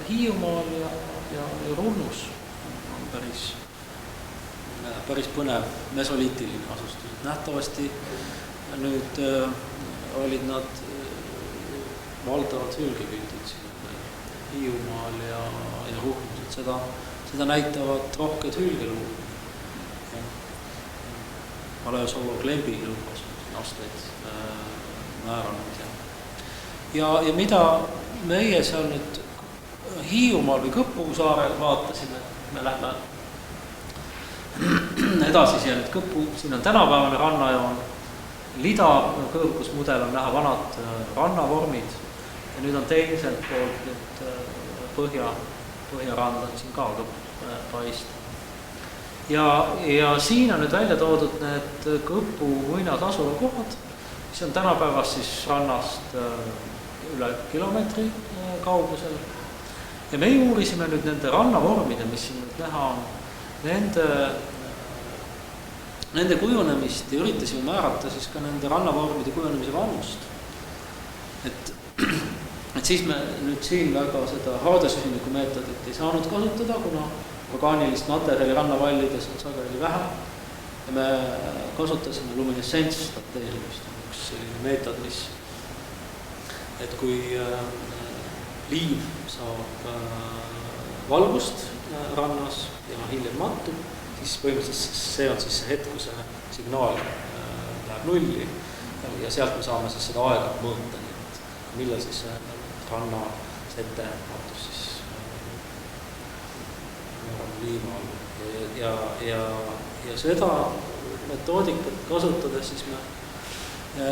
Hiiumaal ja Runnus on päris põnev mesoliitiline asustus. Nähtavasti nüüd olid nad valdavad hülgepildid siin Hiiumaal ja Ruhnus. Seda näitavad rohked hülgeluud. Aleosolo klembi lõukas aastaid määranemise. Ja mida meie seal nüüd Hiiumaal või Kõpu saarel vaatasime, me lähme edasi siia nüüd kõpu, siin on tänapäevane rannajoon, lida kõrgusmudel on näha vanad rannavormid ja nüüd on teiselt poolt nüüd põhjarand on siin ka paista. Ja siin on nüüd välja toodud need Kõpu muinas asulakohad, mis on tänapäevas siis rannast üle kilomeetri kaugusel. Ja me uurisime nüüd nende rannavormide, mis siin nüüd näha on, nende kujunemist ja üritasime määrata siis ka nende rannavormide kujunemise vanust. Et siis me nüüd siin väga seda haardesüsiniku meetodit ei saanud kasutada, kuna orgaanilist materjali rannavallides on sageli vähe. Ja me kasutasime luminescensdateerimist, üks selline meetod, et kui liiv saab valgust rannas ja hiljem mattub, siis põhimõtteliselt see on siis see hetk, kui see signaal läheb nulli ja sealt me saame siis seda aega mõõta, nii et millal siis ranna sete matus siis liiva all. Ja seda metoodikat kasutades siis me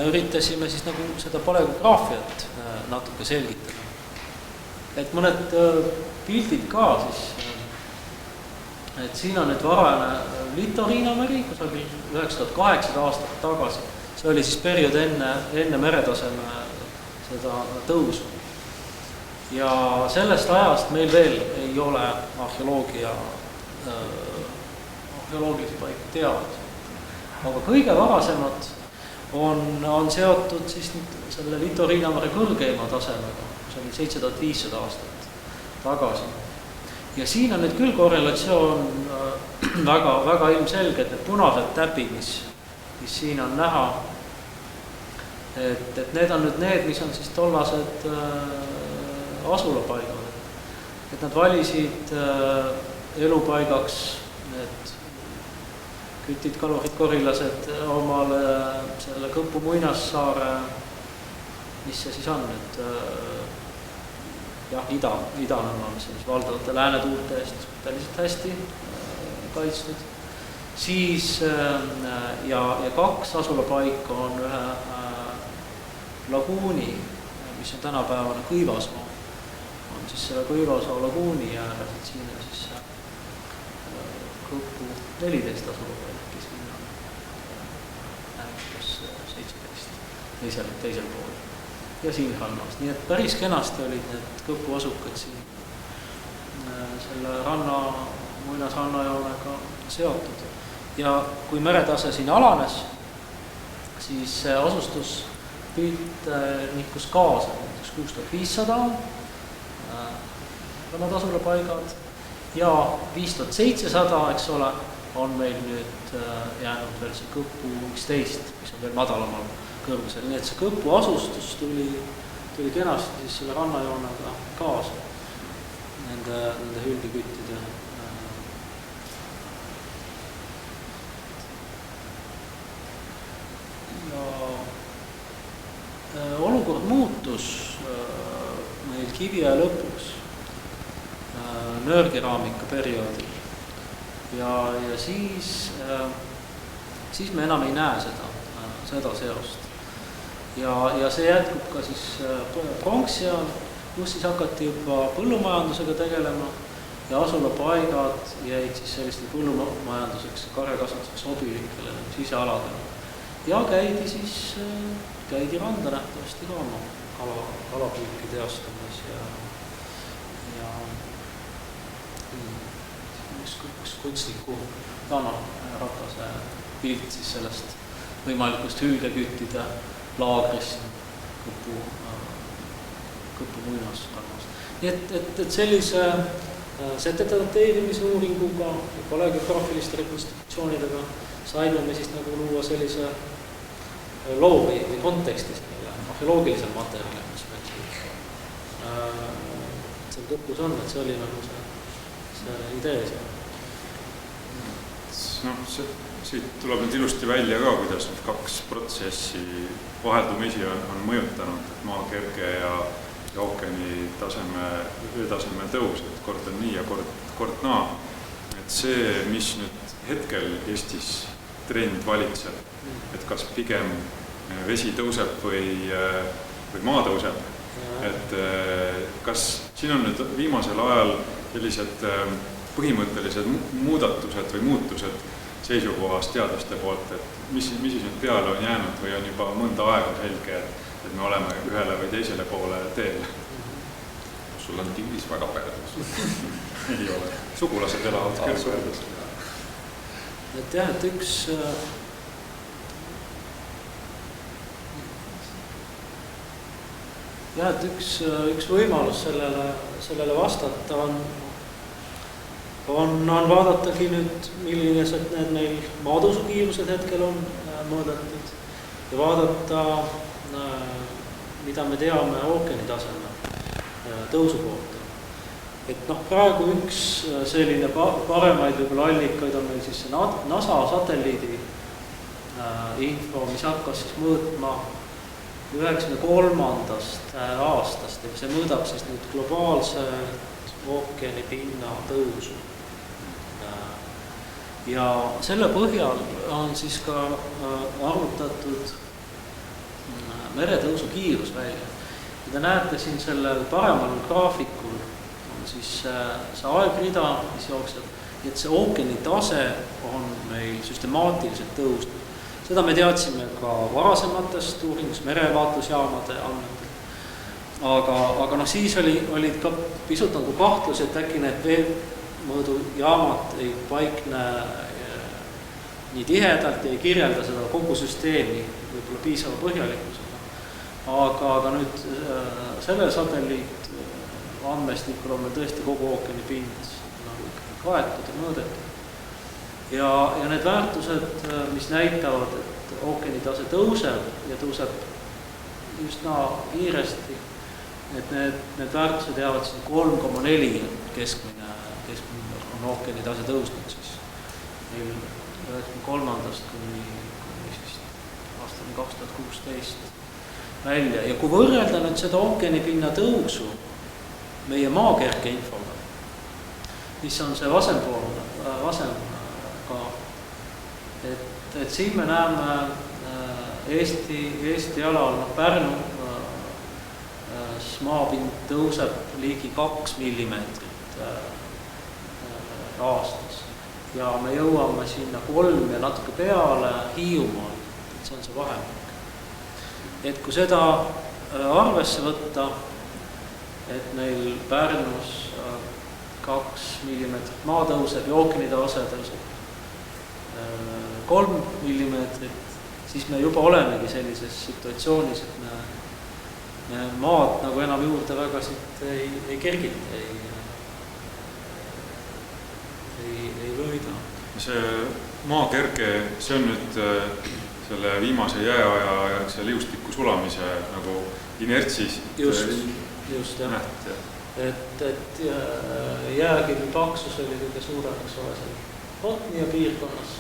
üritasime siis nagu seda paleograafiat natuke selgitada. Et mõned pildid ka siis, et siin on nüüd varajane Litoriinameri, kusagil 9800 aastat tagasi. See oli siis periood enne meretaseme seda tõusu. Ja sellest ajast meil veel ei ole arheoloogilisi paiku teavad. Aga kõige varasemad on seotud siis selle Litoriinamere kõrgeima tasemega, see oli 7500 aastat tagasi. Ja siin on nüüd küll korrelatsioon väga, väga ilmselge, et need punased täpid, mis siin on näha, et need on nüüd need, mis on siis tollased asulapaigad. Et nad valisid elupaigaks need kütid, kalurid, korilased omale selle Kõpu muinassaare, mis see siis on nüüd, jah, idanõmma, mis on siis valdavate läänetuulte eest päriselt hästi kaitstud. Siis ja 2 asulapaika on ühe laguuni, mis on tänapäevane Kõivasoo. On siis selle Kõivasoo laguuni ääres, et siin on siis Kõpu 14 asulapaik, kes siin on näitus 17 teisel pool. Ja siin rannas. Nii et päris kenasti olid need Kõpu asukad siin selle muinas rannajoonega seotud. Ja kui meretase siin alanes, siis asustuspilt nihkus kaasa, 6500 vanad asulapaigad ja 5700, eks ole, on meil nüüd jäänud veel see Kõpu 11, mis on veel madalamal kõrgusel. Nii et see Kõpu asustus tuli kenasti siis selle rannajoonega kaasa nende hülgeküttide. Ja olukord muutus meil kiviaja lõpus, nöörkeraamika perioodil. Ja siis me enam ei näe seda seost. Ja see jätkub ka siis pronksiajal, kus siis hakati juba põllumajandusega tegelema ja asulapaigad jäid siis selliste põllumajanduseks ja karjakasvatuseks sobilikele sisealadele. Ja käidi randa nähtavasti ka oma kalapüüki teostamas ja üks kunstniku Jana Ratase pilt siis sellest võimalikust hülgeküttide laagrist Kõpu muinas rannas. Nii et sellise setetateerimise uuringuga ja paleograafiliste rekonstruktsioonidega saime me siis nagu luua sellise loo või konteksti sellele arheoloogilisel materjalil, mis meil seal Kõpus on, et see oli nagu see idee seal. Siit tuleb nüüd ilusti välja ka, kuidas need 2 protsessi vaheldumisi on mõjutanud, et maakerge ja ookeani öötaseme tõus, et kord on nii ja kord naa. et see, mis nüüd hetkel Eestis trend valitseb, et kas pigem vesi tõuseb või maa tõuseb, et kas siin on nüüd viimasel ajal sellised põhimõttelised muudatused või muutused seisukohast teadlaste poolt, et mis siis nüüd peale on jäänud või on juba mõnda aega selge, et me oleme ühele või teisele poole teel? Sul on Tiivis väga Pärnus. Ei ole. Sugulased elavad küll Pärnus. Et jah, et üks võimalus sellele vastata on vaadatagi nüüd, millised need meil maatõusukiirused hetkel on mõõdetud ja vaadata, mida me teame ookeani taseme tõusu kohta. Et praegu üks selline paremaid võib-olla allikaid on meil siis see NASA satelliidi info, mis hakkas siis mõõtma 1993. aastast ja see mõõdab siis nüüd globaalse ookeani pinna tõusu. Ja selle põhjal on siis ka arvutatud meretõusu kiirus välja. Ja te näete siin sellel paremal graafikul on siis see aegrida, mis jookseb, et see ookeani tase on meil süstemaatiliselt tõusnud. Seda me teadsime ka varasematest uuringus merevaatlusjaamade andmetel. Aga siis olid ka pisut nagu kahtlus, et äkki need veemõõdujaamad ei paikne nii tihedalt ja ei kirjelda seda kogu süsteemi võib-olla piisava põhjalikkusega. Aga nüüd selle satelliit andmestikul on meil tõesti kogu ookeani pind nagu kaetud ja mõõdetud. Ja need väärtused, mis näitavad, et ookeani tase tõuseb ja tõuseb üsna kiiresti, et need väärtused jäävad siin 3,4 keskmine on ookeani tase tõusnud siis meil 1993. kuni siis aastani 2016 välja. Ja kui võrrelda nüüd seda ookeani pinna tõusu meie maakerke infoga, mis on see vasem ka, et siin me näeme Eesti alal Pärnu maapind tõuseb ligi 2 millimeetrit aastas ja me jõuame sinna 3 ja natuke peale Hiiumaal, et see on see vahemik. Et kui seda arvesse võtta, et meil Pärnus 2 millimeetrit maa tõuseb ja ookeani tase tõuseb 3 millimeetrit, siis me juba olemegi sellises situatsioonis, et me maad nagu enam juurde väga siit ei kergita, ei võida. See maakerge, see on nüüd selle viimase jääaja ja see liustiku sulamise nagu inertsis just jah. Et jääkivi paksus oli kõige suurem, eks ole, seal Botnia piirkonnas,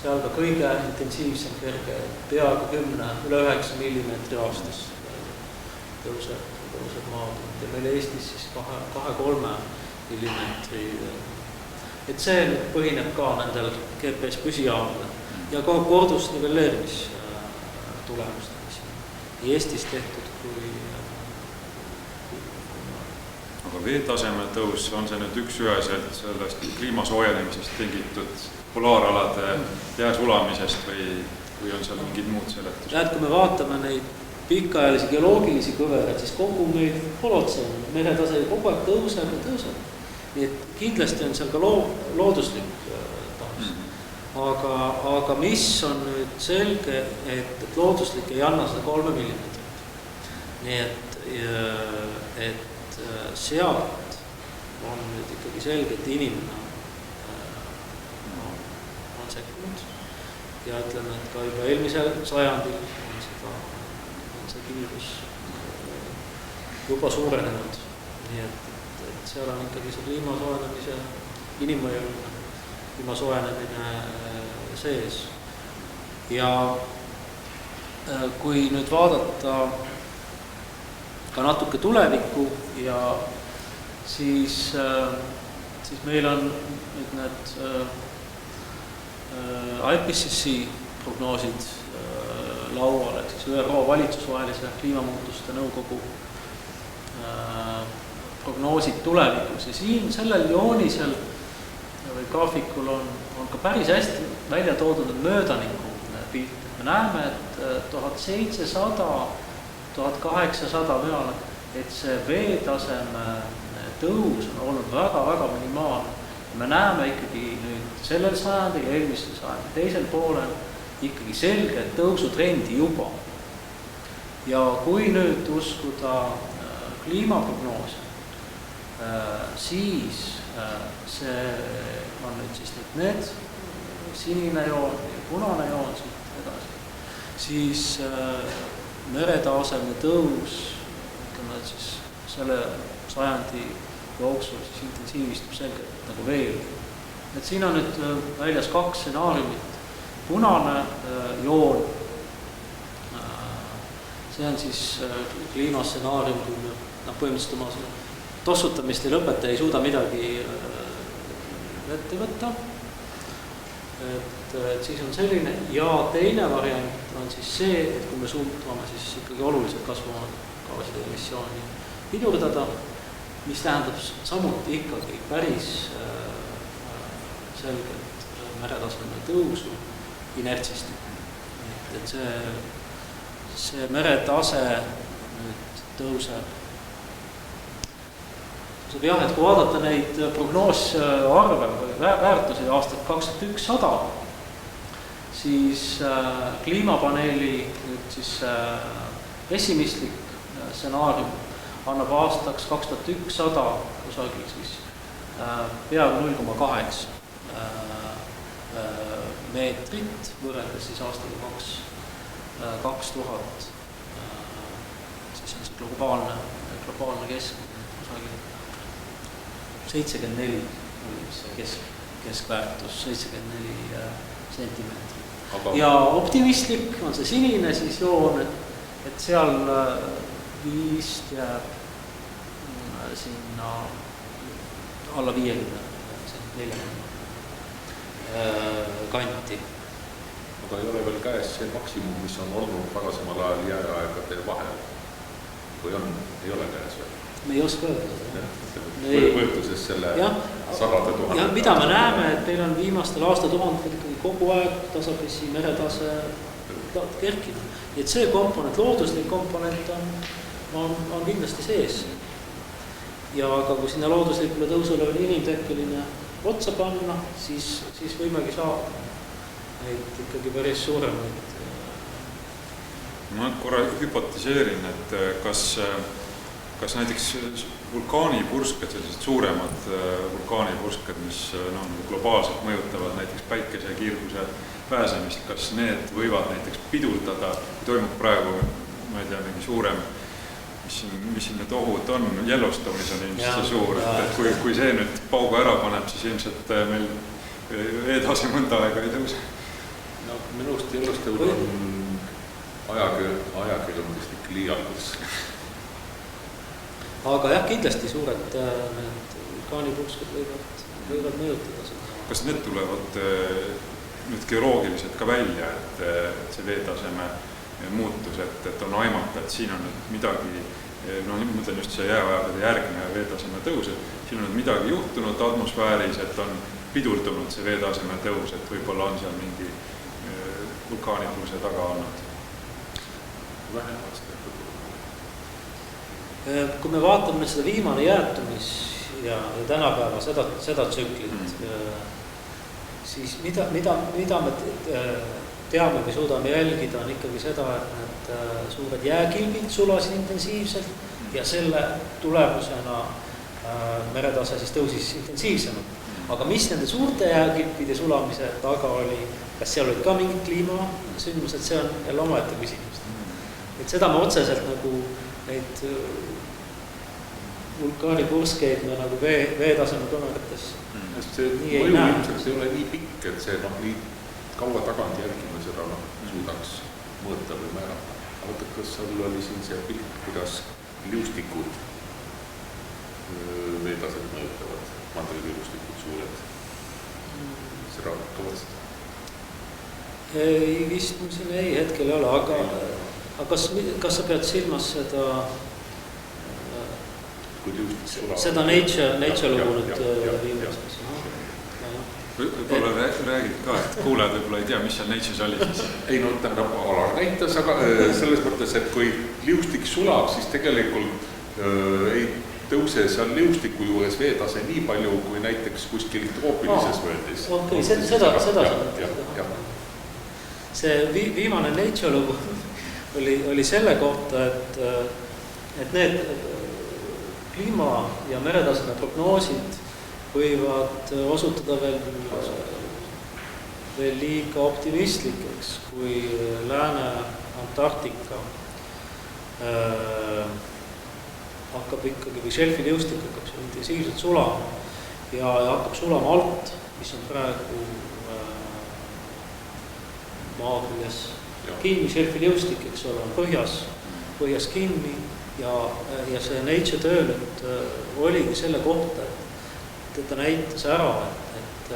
seal ka kõige intensiivsem kerge, peaaegu 10, üle 9 millimeetri aastas tõuseb maapind ja meil Eestis siis 2-3 millimeetri. Et see nüüd põhineb ka nendel GPS püsijaamadel ja ka kordusnivelleerimis tulemustel, mis nii Eestis tehtud kui aga veetaseme tõus, on see nüüd üksüheselt sellest kliima soojenemisest tingitud polaaralade jää sulamisest või on seal mingid muud seletused? Kui me vaatame neid pikaajalisi geoloogilisi kõvereid, siis kogu meil holotseen, meretase kogu aeg tõuseb ja tõuseb. Nii et kindlasti on seal ka looduslik taas. Aga mis on nüüd selge, et looduslik ei anna seda 3 millimeetrit. Nii et sealt on nüüd ikkagi selge, et inimene on sekkunud ja ütleme, et ka juba eelmisel sajandil on see kiirus juba suurenenud. Nii et seal on ikkagi see kliima soojenemise, inimmõjuline kliima soojenemine sees. Ja kui nüüd vaadata ka natuke tulevikku ja siis siis meil on nüüd need IPCC prognoosid laual, ehk siis ÜRO valitsusvahelise kliimamuutuste nõukogu prognoosid tulevikus ja siin sellel joonisel või graafikul on ka päris hästi välja toodud möödaniku pilt. Me näeme, et 1700, 1800 peale, et see veetaseme tõus on olnud väga-väga minimaalne. Me näeme ikkagi nüüd sellel sajandil ja eelmisel sajandil teisel poolel ikkagi selget tõusutrendi juba. Ja kui nüüd uskuda kliimaprognoose, siis see on nüüd siis need sinine joon ja punane joon siit edasi, siis meretaseme tõus, ütleme siis selle sajandi jooksul siis intensiivistub selgelt nagu veel. Et siin on nüüd väljas 2 stsenaariumit. Punane joon, see on siis kliimastsenaarium, kui me põhimõtteliselt oma tossutamist ei lõpeta, ei suuda midagi ette võtta. Et siis on selline ja teine variant on siis see, et kui me suudame siis ikkagi oluliselt kasvuhoonegaaside emissiooni pidurdada, mis tähendab samuti ikkagi päris selgelt meretaseme tõusu inertsist. Et see meretase nüüd tõuseb. Jah, et kui vaadata neid prognoosarve või väärtusi aastat 2100, siis kliimapaneeli nüüd siis pessimistlik stsenaarium annab aastaks 2100 kusagil siis peaaegu 0,8 meetrit võrreldes siis aastaga 2000, siis on see globaalne keskmine kusagil 74 oli keskväärtus, 74 sentimeetrit. Ja optimistlik on see sinine siis joon, et seal viist jääb sinna alla 50 kanti. Aga ei ole veel käes see maksimum, mis on olnud varasemal ajal jääaegade vahel? Või on? Ei ole käes veel? Me ei oska öelda. Võrduses selle 100 000. Ja mida me näeme, et meil on viimastel aastatuhandel ikkagi kogu aeg tasapisi meretase kerkinud. Et see komponent, looduslik komponent on kindlasti sees. Ja aga kui sinna looduslikule tõusule veel inimtekkeline otsa panna, siis võimegi saada neid ikkagi päris suuremaid. Ma korra hüpotiseerin, et kas näiteks vulkaanipursked, sellised suuremad vulkaanipursked, mis globaalselt mõjutavad näiteks päikesekiirguse pääsemist, kas need võivad näiteks pidurdada, kui toimub praegu, ma ei tea, mingi suurem, mis siin need ohud on, Yellowstone'is on ilmselt see suur, et kui see nüüd pauga ära paneb, siis ilmselt meil veetase mõnda aega ei tõuse. No minust Yellowstone on ajakirjanduslik liialdus. Aga jah, kindlasti suured need vulkaanipursked võivad mõjutada seda. Kas need tulevad nüüd geoloogiliselt ka välja, et see veetaseme muutus, et on aimata, et siin on nüüd midagi, mõtlen just see jääaegade järgne veetaseme tõus, et siin on nüüd midagi juhtunud atmosfääris, et on pidurdunud see veetaseme tõus, et võib-olla on seal mingi vulkaanipurse taga olnud. Vähemasti. Kui me vaatame seda viimane jäätumis ja tänapäeva seda tsüklit, siis mida me teame või suudame jälgida on ikkagi seda, et need suured jääkilbid sulasid intensiivselt ja selle tulemusena meretase siis tõusis intensiivsemalt. Aga mis nende suurte jääkilpide sulamise taga oli, kas seal olid ka mingid kliimasündmused, see on jälle omaette küsimus. Et seda me otseselt nagu neid vulkaanipurskeid me nagu veetaseme kõmerites nii ei näe. Ilmselt ei ole nii pikk, et see nii kaua tagant järgime seda suudaks mõõta või määrata. Aga kas sul oli siin see pilt, kuidas liustikud veetaset mõjutavad mandriliustikud suured. See raamatuvad seda? Ei, vist ei hetkel ei ole, aga kas sa pead silmas seda nature lugu nüüd viimaseks? Võib-olla räägid ka, et kuulajad võib-olla ei tea, mis seal Nature'is oli siis. Ei, no tähendab, Alar näitas, aga selles mõttes, et kui liustik sulab, siis tegelikult ei tõuse seal liustiku juures veetase nii palju, kui näiteks kuskil troopilises vööndis. Okei, seda sa mõtled. See viimane Nature lugu oli selle kohta, et need kliima- ja meretaseme prognoosid võivad osutuda veel liiga optimistlikeks, kui Lääne-Antarktika hakkab ikkagi, või šelfiliustik hakkab intensiivselt sulama ja hakkab sulama alt, mis on praegu maaküljes kinni, šelfiliustik, eks ole, on põhjas kinni ja see Nature töö nüüd oligi selle kohta, et ta näitas ära, et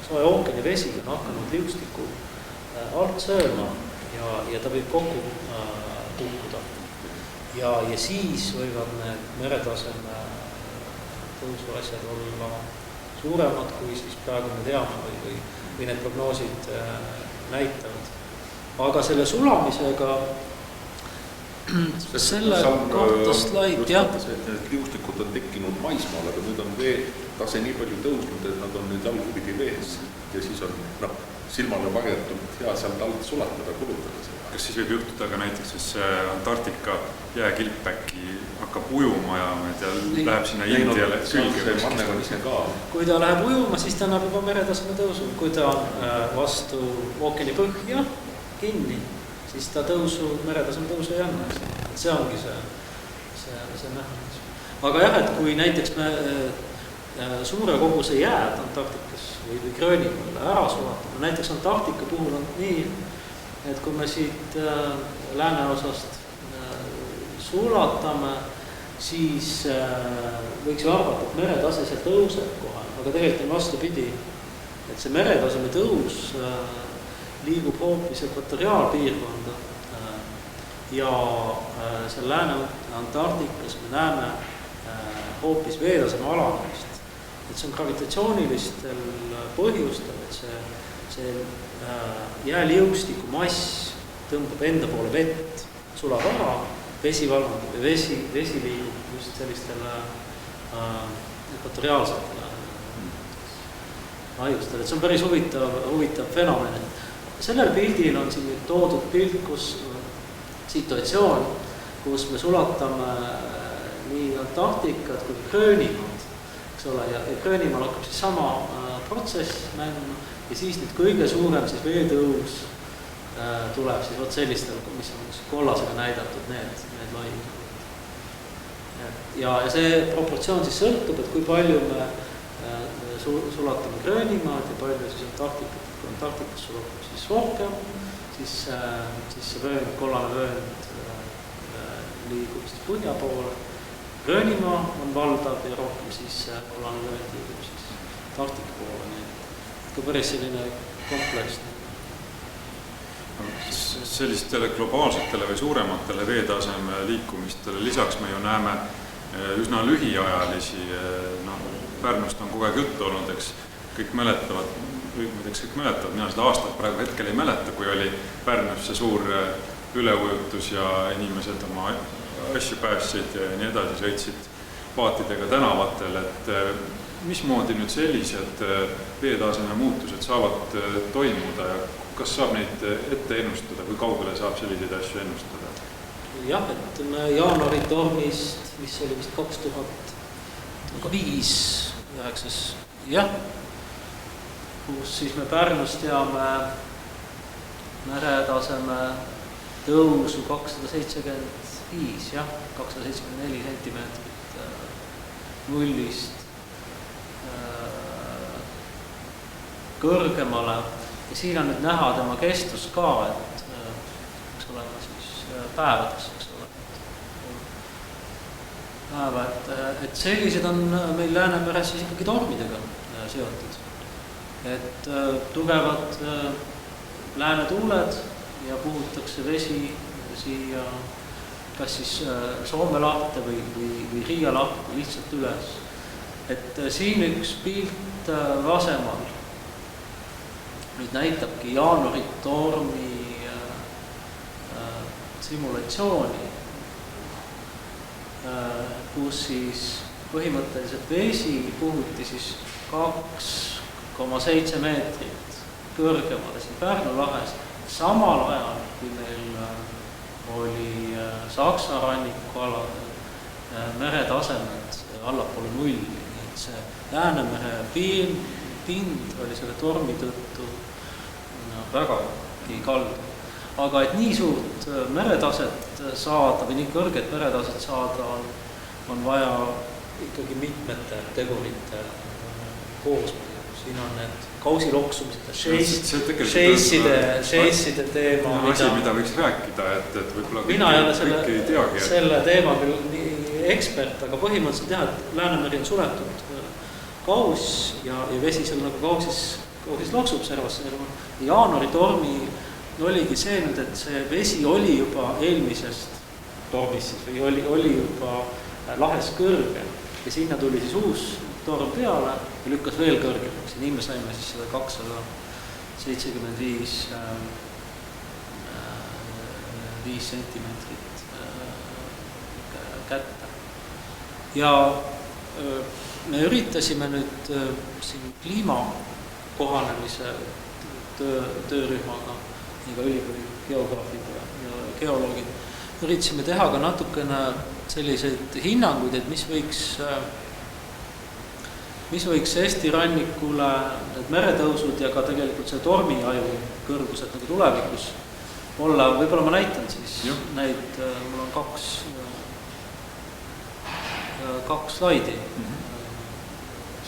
soe ookeani vesi on hakanud liustiku alt sööma ja ta võib kokku kukkuda. Ja siis võivad need meretaseme tõusu asjad olla suuremad, kui siis praegu me teame või need prognoosid näitavad. Aga selle sulamisega selle kohta slaid, jah. Need liustikud on tekkinud maismaal, aga nüüd on veetase nii palju tõusnud, et nad on nüüd jalgupidi vees ja siis on silmale varjatult hea sealt alt sulatada, kulutada seda. Kas siis võib juhtuda ka näiteks, et see Antarktika jääkilp äkki hakkab ujuma ja läheb sinna Indiale külge? Kui ta läheb ujuma, siis ta annab juba meretaseme tõusu. Kui ta on vastu ookeani põhja kinni, siis ta meretaseme tõusu ei anna. See ongi see mehhanism. Aga jah, et kui näiteks me suure koguse jääd Antarktikas või Gröönimaale ära sulatame, näiteks Antarktika puhul on nii, et kui me siit lääneosast sulatame, siis võiks ju arvata, et meretase seal tõuseb kohe, aga tegelikult on vastupidi, et see meretaseme tõus liigub hoopis ekvatoriaalpiirkonda ja seal Lääne-Antarktikas me näeme hoopis veetaseme alanemist. Et see on gravitatsioonilistel põhjustel, et see jääliustiku mass tõmbab enda poole vett, sulab ära, vesi vallandub ja vesi liigub just sellistele ekvatoriaalsetele ajustele. See on päris huvitav fenomen. Sellel pildil on siin nüüd toodud pilt, situatsioon, kus me sulatame nii Antarktikat kui Gröönimaad, eks ole, ja Gröönimaal hakkab siis sama protsess mängima ja siis nüüd kõige suurem siis veetõus tuleb siis võt sellistel, mis on kollasega näidatud need laiud. Ja see proportsioon siis sõltub, et kui palju me sulatame Gröönimaad ja palju siis Antarktikas sulatame siis rohkem, siis see vöönd, kollane vöönd liigub siis põhja poole. Gröönimaa on valdav ja rohkem siis kollane vöönd liigub siis Antarktika poole. Ka päris selline kompleksne. Sellistele globaalsetele või suurematele veetaseme liikumistele lisaks me ju näeme üsna lühiajalisi, Pärnust on kogu aeg juttu olnud, eks kõik mäletavad, mina seda aastat praegu hetkel ei mäleta, kui oli Pärnus see suur üleujutus ja inimesed oma asju päästsid ja nii edasi, sõitsid paatidega tänavatel, et mismoodi nüüd sellised veetaseme muutused saavad toimuda ja kas saab neid ette ennustada, kui kaugele saab selliseid asju ennustada? Jah, et jaanuari tormist, mis oli vist 2005, jah, kus siis me Pärnus teame meretaseme tõusu 275, jah, 274 sentimeetrit nullist kõrgemale ja siin on nüüd näha tema kestus ka, et peaks olema siis päevades, eks ole. päeva, et sellised on meil Läänemeres siis ikkagi tormidega seotud. Et tugevad läänetuuled ja puhutakse vesi siia kas siis Soome lahte või Riia lahte lihtsalt üles. Et siin üks pilt vasemal nüüd näitabki jaanuari tormi simulatsiooni, kus siis põhimõtteliselt vesi puhuti siis 2,7 meetrit kõrgemale siin Pärnu lahes, samal ajal, kui meil oli Saksa rannikualadel meretasemed allapoole nulli. Nii et see Läänemere pind oli selle tormi tõttu vägagi kaldu. Aga et nii suurt meretaset saada või nii kõrget meretaset saada on vaja ikkagi mitmete tegurite koosmõju. Siin on need kausiloksumised ja šeisside teema. Asi, mida võiks rääkida, et võib-olla mina ei ole selle teema küll nii ekspert, aga põhimõtteliselt jah, et Läänemeri on suletud kaus ja vesi seal nagu kausis loksub servasse. Jaanuari tormi oligi see nüüd, et see vesi oli juba eelmisest tormist või oli juba lahes kõrge ja sinna tuli siis uus torm peale ja lükkas veel kõrgemaks ja nii me saime siis seda 275 sentimeetrit kätte. Ja me üritasime nüüd siin kliima kohanemise töörühmaga, nii ka ülikooli geograafid ja geoloogid, üritasime teha ka natukene selliseid hinnanguid, et mis võiks Eesti rannikule need meretõusud ja ka tegelikult see tormiaju kõrgused nagu tulevikus olla. Võib-olla ma näitan siis neid, mul on kaks slaidi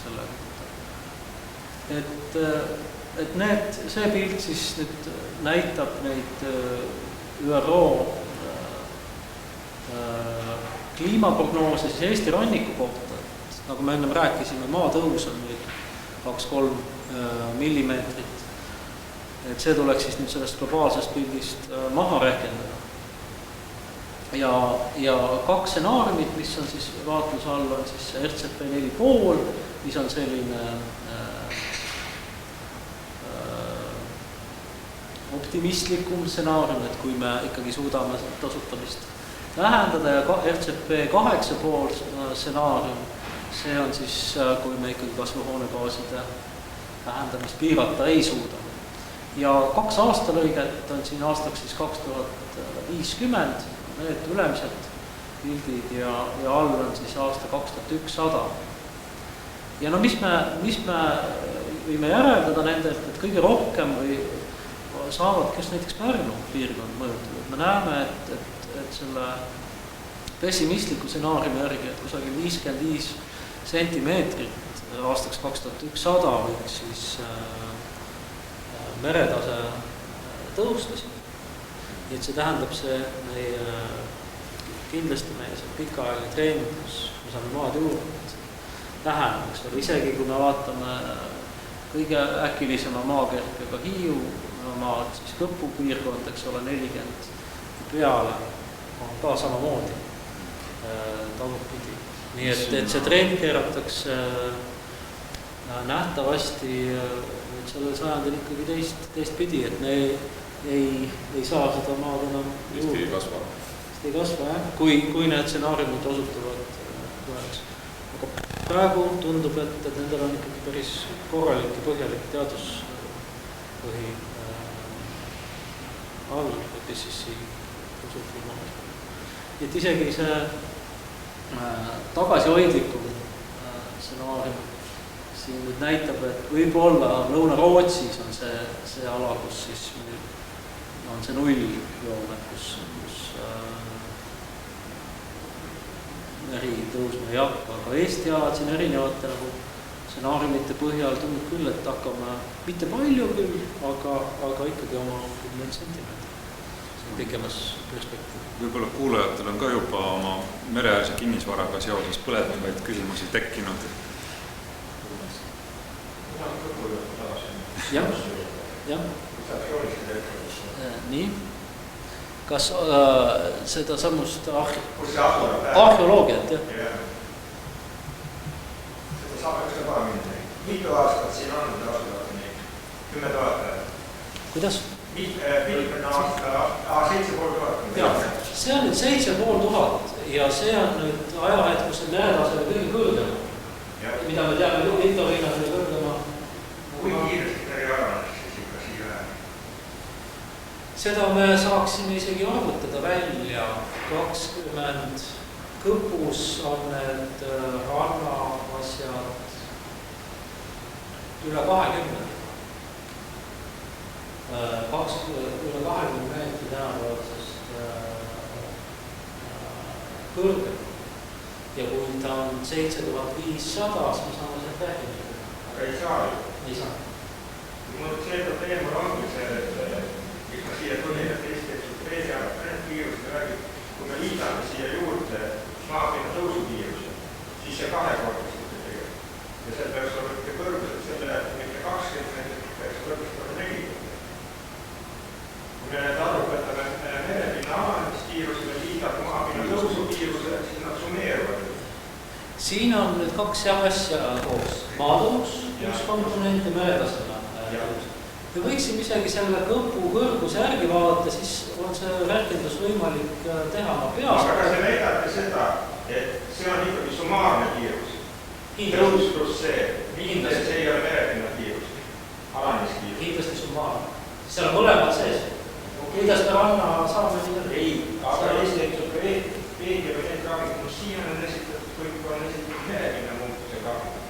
selle kohta. Et see pilt siis nüüd näitab neid ÜRO kliimaprognoose siis Eesti ranniku kohta. Nagu me ennem rääkisime, maatõus on nüüd 2-3 millimeetrit. Et see tuleks siis nüüd sellest globaalsest pildist maha rehkendada. Ja kaks stsenaariumit, mis on siis vaatluse all, on siis RCP 4,5, mis on selline optimistlikum stsenaarium, et kui me ikkagi suudame tasutamist vähendada ja RCP 8,5 stsenaarium, see on siis, kui me ikkagi kasvuhoonegaaside vähendamist piirata ei suuda. Ja 2 aastalõiget on siin aastaks siis 2050, need ülemised pildid ja all on siis aasta 2100. Ja no mis me võime järeldada nendelt, et kõige rohkem või saavad kes näiteks Pärnu piirkond mõjutada. Me näeme, et selle pessimistliku stsenaariumi järgi, et kusagil 55 sentimeetrit aastaks 2100 võiks siis meretase tõusta siin. Nii et see tähendab kindlasti meie pikaajaline trend, kus me saame maad juurde väheneks. Isegi kui me vaatame kõige äkilisema maakerkega Hiiu maad, siis Kõpu piirkond, eks ole, 40 peale on ka samamoodi tagurpidi. Nii et see trend keeratakse nähtavasti sellel sajandil ikkagi teist pidi, et me ei saa seda maad enam juurde. Eesti ei kasva, jah, kui need stsenaariumid osutuvad tuleks. Aga praegu tundub, et nendel on ikkagi päris korralik ja põhjalik teaduspõhi all IPCC usuklima. Et isegi see tagasihoidlikum stsenaarium siin nüüd näitab, et võib-olla Lõuna-Rootsis on see ala, kus siis on see nulljoon, kus meri tõusma ei hakka, aga Eesti alad siin erinevate nagu stsenaariumite põhjal tundub küll, et hakkame mitte palju küll, aga ikkagi oma 10 sentimeetrit. pikemas perspektiivis. Võib-olla kuulajatel on ka juba oma mereäärse kinnisvaraga seoses põletavaid küsimusi tekkinud. Jah. Nii. Kas seda sammust arheoloogiat, jah? Seda saab ükse paar minna. Mitu aastat siin on asuvad neid? 10 000? Kuidas? 50 aasta, 7500. Jah, see on nüüd 7500 ja see on nüüd ajahetk, kus see meretaseme kõige kõrgema. Mida me teame, Victorinas oli kõrgema. Kui kiiresti ta ei arvanes siis ikka siia läheb? Seda me saaksime isegi arvutada välja. 20 kõpus on need rannaasjad üle 20. Üle 20 meetri tänapäevasest kõrgem. Ja kui ta on 7500, siis me saame sealt rääkida. Aga ei saa ju. Ei saa. Mul see probleem ongi see, et mis ma siia tulin, et Eesti kiirust räägib, kui me liidame siia juurde maapinna tõusukiiruse, siis see kahekordistub tegelikult. Ja see peaks olla mitte kõrgused, selle mitte 20 meetrit, peaks kõrgustada 40. Kui me need arvud võtame merepinna alanemise me liidab maapinna tõusukiiruse, siis nad summeeruvad. Siin on nüüd 2 asja koos. Maatõus, üks komponent ja meretaseme. Me võiksime isegi selle kõpu kõrguse järgi vaadata, siis on see rehkendus võimalik teha ma peast. Aga see näidate seda, et see on ikkagi summaarne kiirus. Tõus pluss see, kindlasti see ei ole merepinna kiirus, alaniskiirus. Kindlasti summaarne. Seal on mõlemad sees. Kuidas me ranna saame nii? Ei, aga Eesti veidi või need graafikud, siin on esitatud, kui on esitatud merepinna muutuse graafikud.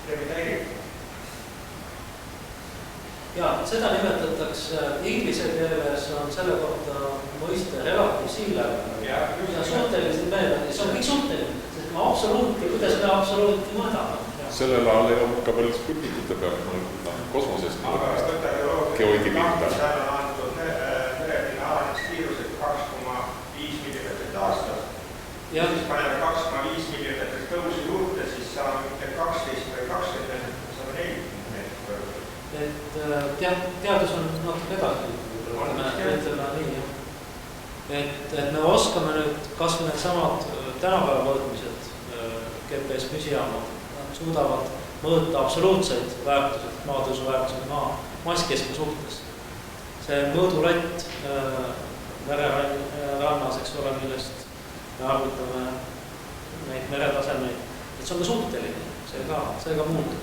See mida erib. Ja, seda nimetatakse inglise keeles on selle kohta mõiste relative sea level. Ja suhteliselt meeled, see on kõik suhteline, sest me absoluuti, kuidas me absoluuti mõõdame. Sellel ajal ei olnud ka palju sputnikute peab kosmosest geoidi pihta. Seal on antud merepinna alaneskiirused 2,5 millimeetrit aastas. Siis paneme 2,5 millimeetrit tõusu juurde, siis saame mitte 12 või 20 meetrit, saame 40 meetrit võrra. Et teadus on natuke edasi, ütleme nii, jah. Et me oskame nüüd kas või need samad tänapäeva mõõtmised, GPS müsijaamad, nad suudavad mõõta absoluutseid väärtused, maatõusu väärtused masskeskme suhtes. See mõõdulott mererannas, eks ole, millest me arvutame neid meretasemeid, et see on ka suhteline, see ka muutub.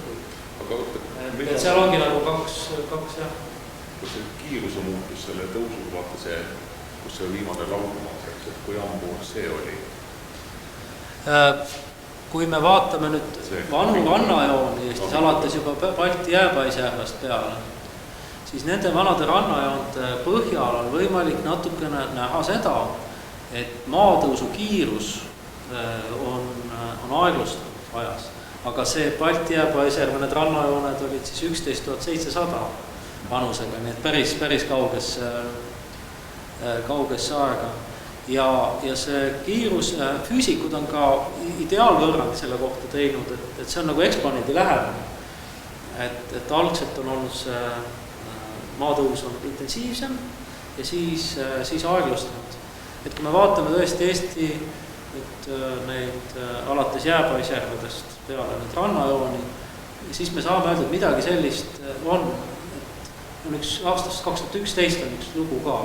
Et seal ongi nagu kaks jah. Kus see kiiruse muutus selle tõusuga, vaata see, kus see viimane laulmaas, et kui ammu see oli? Kui me vaatame nüüd vanu rannajooni Eestis, alates juba Balti jääpaisjärvest peale, siis nende vanade rannajoonte põhjal on võimalik natukene näha seda, et maatõusu kiirus on aeglustunud ajas. Aga see Balti jääpaisjärve, need rannajooned olid siis 11 700 vanusega, nii et päris kaugesse aega. Ja see kiirus, füüsikud on ka ideaalvõrrand selle kohta teinud, et see on nagu eksponendi lähedane. Et algselt on olnud see maatõus on intensiivsem ja siis aeglustunud. Et kui me vaatame tõesti Eesti neid alates jääpaisjärvedest peale need rannajooni, siis me saame öelda, et midagi sellist on. On üks aastast 2011 on üks lugu ka,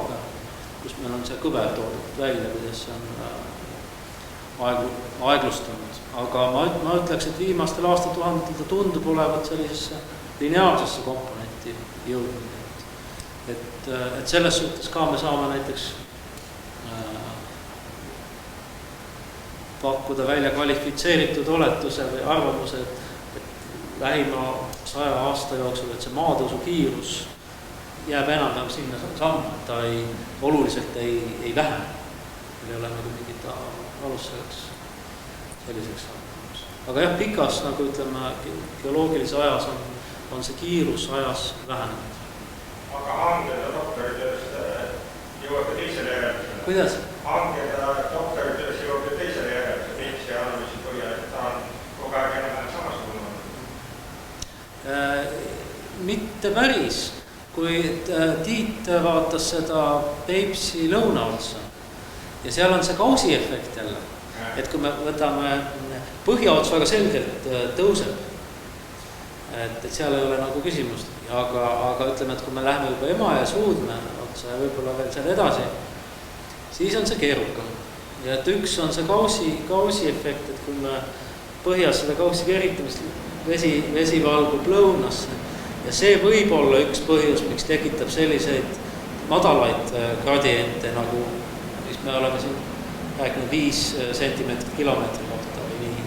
kus meil on see kõver toodud välja, kuidas see on aeglustunud. Aga ma ütleks, et viimastel aastatuhandetel ta tundub olevat sellisesse lineaarsesse komponenti jõudnud. Et selles suhtes ka me saame näiteks pakkuda välja kvalifitseeritud oletuse või arvamuse, et lähima 100 aasta jooksul, et see maatõusu kiirus jääb enam sinna samm, et ta oluliselt ei vähene. Meil ei ole nagu mingit alus selliseks sammuks. Aga jah, pikas, nagu ütleme, geoloogilise ajas on see kiirus ajas vähenenud. Aga hanged ja doktoritööst Kuidas? hangeda doktoritöös jõuab ju teisele järjele, Peipsi analüüsi põhjal, et ta on kogu aeg enam samasugune olnud. Mitte päris. Kui Tiit vaatas seda Peipsi lõuna otsa ja seal on see kausi efekt jälle, et kui me võtame põhjaots väga selgelt tõuseb, et seal ei ole nagu küsimust, aga ütleme, et kui me läheme juba Emajõe Suudme otsa ja võib-olla veel seal edasi, siis on see keerukam. Ja et üks on see kausi efekt, et kui me põhjas seda kausi keritamist, vesi valgub lõunasse ja see võib olla üks põhjus, miks tekitab selliseid madalaid gradiente, nagu mis me oleme siin rääkinud 5 sentimeetrit kilomeetri kohta või nii,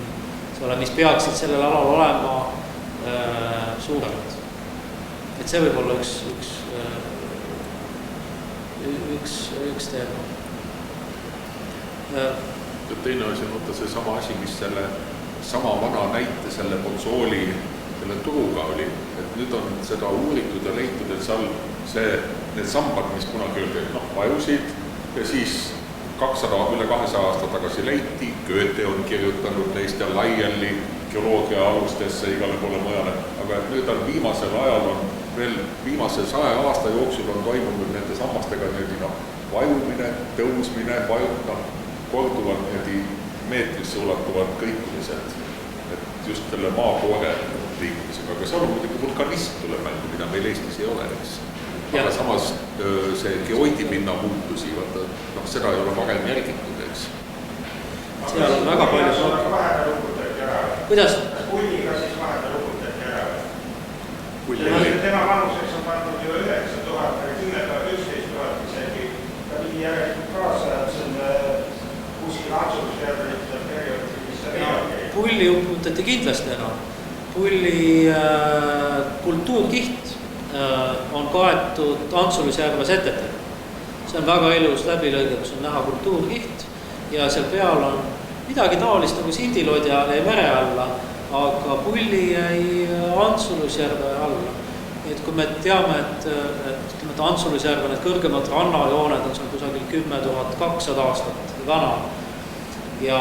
mis peaksid sellel alal olema suuremad. Et see võib olla üks teema. Teine asi on võtta see sama asi, mis selle sama vana näite selle Pozzuoli selle turuga oli, et nüüd on seda uuritud ja leitud, et seal need sambad, mis kunagi vajusid ja siis üle 200 aasta tagasi leiti, Goethe on kirjutanud neist ja Lyelli geoloogia alustesse igale poole mujale, aga nüüd on viimasel ajal veel viimase 100 aasta jooksul on toimunud nende sammastega vajumine, tõusmine, korduvalt meetrisse ulatuvad kõikumised, et just selle maakoore liikumisega, aga seal on muidugi vulkanism tuleb mängu, mida meil Eestis ei ole, eks. Aga samas see geoidipinna muutusi, seda ei ole varem järgitud, eks. Seal on väga palju vahepeal lukutati ära. Kuidas? Pulliga siis vahepeal lukutati ära. Tema vanuseks on pandud ju 9000 või 10 000, 11 000 isegi. Ta pidi järelikult kaasa selle kuskil Antsulusjärve perioodi, mis see veelgi. Pulli uputati kindlasti enam. Pulli kultuurkiht on kaetud Antsulusjärve setetega. See on väga ilus läbilõige, kus on näha kultuurkiht ja seal peal on midagi taolist nagu Sindilodja jäi mere alla, aga Pulli jäi Antsulusjärve alla. Nii et kui me teame, et Antsulusjärve need kõrgemad rannajooned on seal kusagil 10 200 aastat vana ja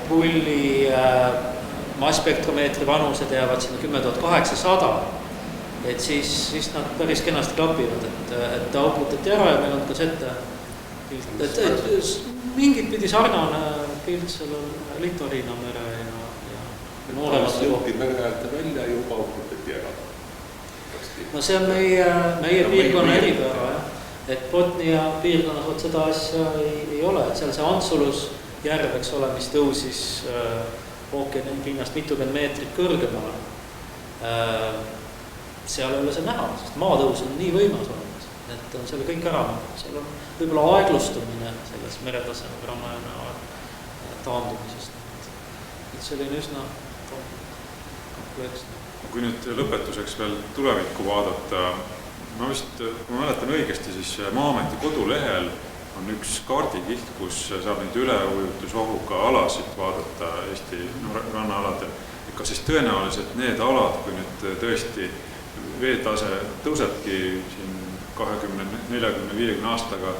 Pulli masspektromeetri vanused jäävad sinna 10 800, et siis nad päris kenasti klapivad, et ta uputati ära ja meil on ka sette pilt. Et mingit pidi sarnane pilt seal on Litoriina mere ja nooremasse kohti. Mere äärde välja ja juba uputati ära. No see on meie piirkonna eripära, et Botnia piirkonnas seda asja ei ole, et seal see Antsulus järv, eks ole, mis tõusis ookeani pinnast mitukümmend meetrit kõrgemale. Seal ei ole see näha, sest maatõus on nii võimas olnud, et on selle kõik ära. Seal on võib-olla aeglustumine selles meretaseme rannajoone taandumisest. Et see oli üsna kompleksne. Kui nüüd lõpetuseks veel tulevikku vaadata, ma kui mäletan õigesti, siis Maa-ameti kodulehel on üks kaardikiht, kus saab neid üleujutusohuga alasid vaadata Eesti rannaaladel. Kas siis tõenäoliselt need alad, kui nüüd tõesti veetase tõusebki siin 20, 40, 50 aastaga,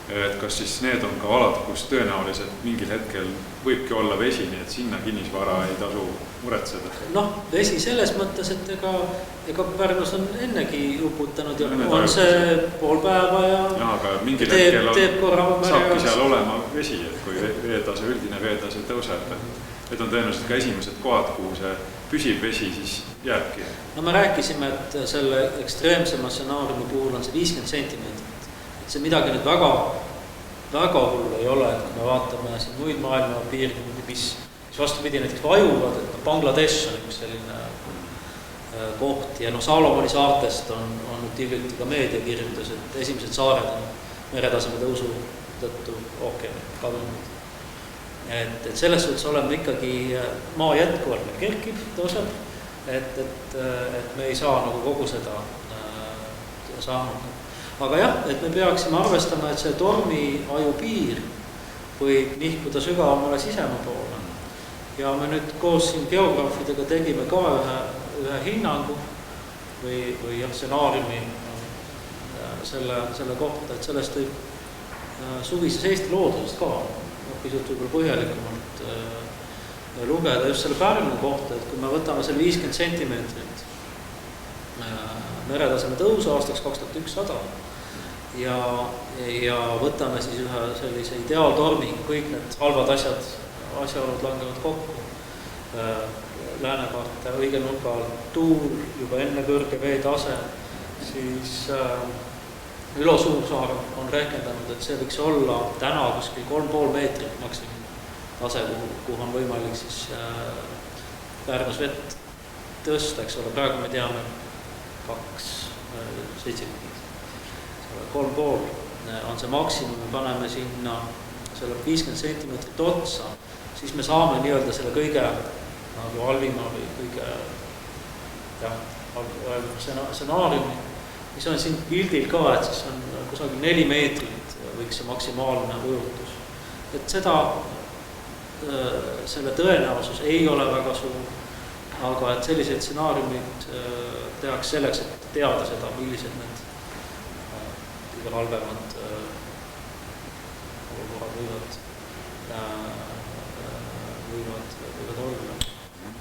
et kas siis need on ka alad, kus tõenäoliselt mingil hetkel võibki olla vesi, nii et sinna kinnisvara ei tasu muretseda? Vesi selles mõttes, et ega Pärnus on ennegi uputanud ja on see pool päeva ja aga mingil hetkel saabki seal olema vesi, et kui üldine veetase tõuseb, et on tõenäoliselt ka esimesed kohad, kuhu see püsib vesi, siis jääbki. Me rääkisime, et selle ekstreemsema stsenaariumi puhul on see 50 sentimeetrit. See midagi nüüd väga hull ei ole, et me vaatame siin muid maailma piirkondi, mis vastupidi näiteks vajuvad, et Bangladesh on üks selline koht ja Salomoni saartest on hiljuti ka meedia kirjutas, et esimesed saared on meretaseme tõusu tõttu ookeani kadunud. Et selles suhtes oleme ikkagi maa jätkuvalt meil kerkib, tõuseb, et me ei saa nagu kogu seda saanud. Aga jah, et me peaksime arvestama, et see tormiaju piir võib nihkuda sügavamale sisemaa poole. Ja me nüüd koos siin geograafidega tegime ka ühe hinnangu või stsenaariumi selle kohta, et sellest võib suvises Eesti loodusest ka, pisut võib-olla põhjalikumalt lugeda just selle Pärnu kohta, et kui me võtame selle 50 sentimeetrit meretaseme tõusu aastaks 2100 ja võtame siis ühe sellise ideaaltormi, kõik need halvad asjaolud langevad kokku. Läänekaarte õige nurga all tuul, juba enne kõrge veetase, siis Ülo Suursaar on rehkendanud, et see võiks olla täna kuskil 3,5 meetrit maksimum tase, kuhu on võimalik siis Pärnus vett tõsta, eks ole, praegu me teame 2,75. 3,5 on see maksimum, me paneme sinna selle 50 sentimeetrit otsa, siis me saame nii-öelda selle kõige nagu halvima või kõige stsenaariumi, mis on siin pildil ka, et siis on kusagil 4 meetrit võiks see maksimaalne ujutus. Et selle tõenäosus ei ole väga suur, aga et sellised stsenaariumid tehakse selleks, et teada seda, millised need kõige halvemad olukorrad võivad olla.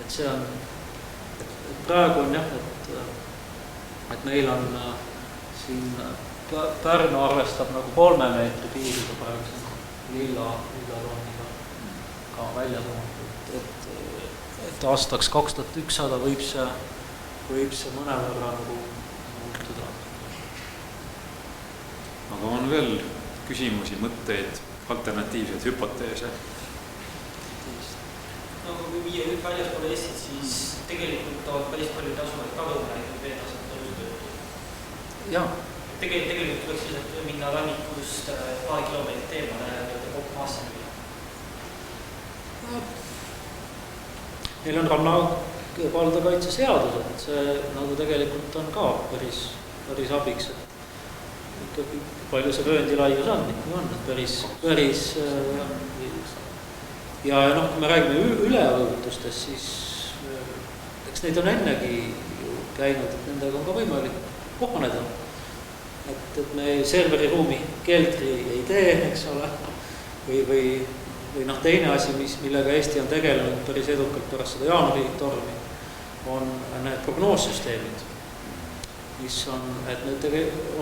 Et see on, praegu on jah, et meil on siin Pärnu arvestab nagu 3 meetri piiriga praegu siin lilla tooniga ka välja toodud, et aastaks 2100 võib see mõnevõrra nagu muutuda. Aga on veel küsimusi, mõtteid, alternatiivseid hüpoteese? No kui viia väljaspool Eestit, siis tegelikult on päris palju tasuvaid kaduma veetaset tõusutöötu. Jaa. Tegelikult tuleks lihtsalt minna rannikust paar kilomeetrit teemale ja kokku maasse müüa. Neil on rannavaldakaitse seadus, et see nagu tegelikult on ka päris abiks, et ikkagi palju see vööndilaius on, päris ja noh, kui me räägime üleujutustest, siis eks neid on ennegi käinud, et nendega on ka võimalik kohaneda. Et me serveriruumi keldri ei tee, eks ole, või noh, teine asi, millega Eesti on tegelenud päris edukalt pärast seda jaanuari tormi, on need prognoossüsteemid, mis on, et me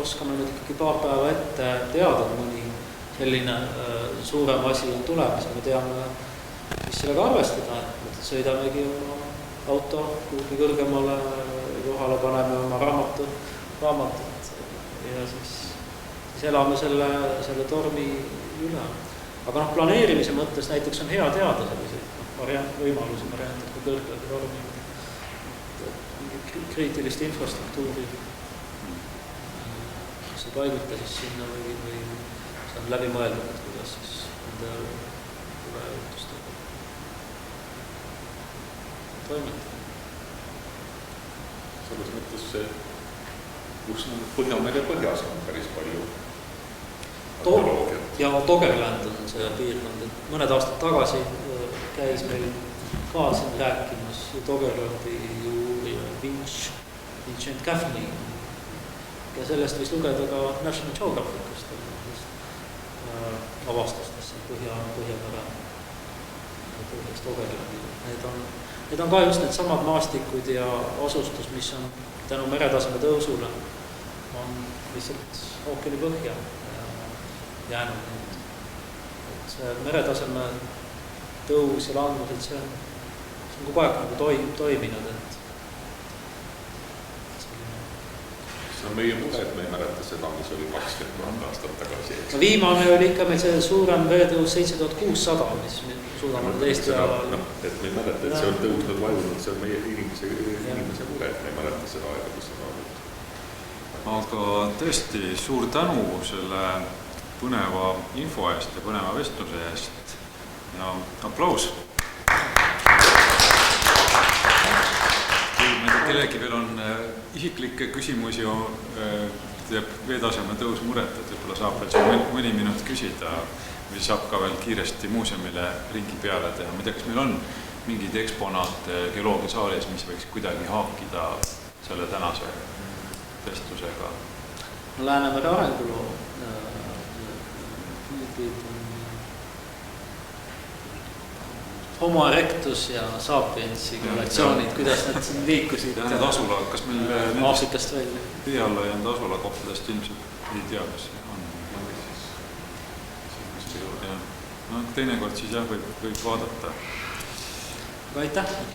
oskame nüüd ikkagi paar päeva ette teada, mõni selline suurem asi on tulemas ja me teame, mis sellega arvestada, et sõidamegi oma auto kuhugi kõrgemale kohale, paneme oma raamatut ja siis elame selle tormi üle. Aga noh, planeerimise mõttes näiteks on hea teada selliseid võimalusi, kui kõrge tormi kriitilist infrastruktuuri kas ei paiguta siis sinna või see on läbi mõeldud, et kuidas siis nende üleujutustega toimetada. Selles mõttes see, kus Põhjamere põhjas on päris palju ja Doggerland on see piirkond, et mõned aastad tagasi käis meil ka siin rääkimas Doggerlandi uurija Vincent Gaffney ja sellest võis lugeda ka National Geographicust avastustest Põhjamere põhjast Doggerlandi. Need on ka just need samad maastikud ja asustus, mis on tänu meretaseme tõusule on lihtsalt ookeani põhja jäänud nüüd. Et see meretaseme tõus ja langus, et see on kogu aeg nagu toiminud, et see on meie mure, et me ei mäleta seda, mis oli 20 000 aastat tagasi. No viimane oli ikka meil see suurem veetõus 7600, mis me suudame Eesti ajal. Et me ei mäleta, et see on tõusnud vajunud, see on meie inimese mure, et me ei mäleta seda aega, mis on olnud. Aga tõesti suur tänu selle põneva info eest ja põneva vestluse eest ja aplaus. Kui kellegi veel on isiklikke küsimusi teeb veetaseme tõus muret, et võib-olla saab veel mõni minut küsida või saab ka veel kiiresti muuseumile ringi peale teha. Ma ei tea, kas meil on mingid eksponaate geoloogiasaalis, mis võiks kuidagi haakida selle tänase vestlusega? Läänemere arenguloo Homo erectus ja Sapiensi kollektsioonid, kuidas nad siin liikusid. Ja need asulad, kas meil Aafrikast välja. tee alla jäänud asulakohtadest ilmselt ei tea, kas on. No, teinekord siis jah, võib vaadata. Aitäh!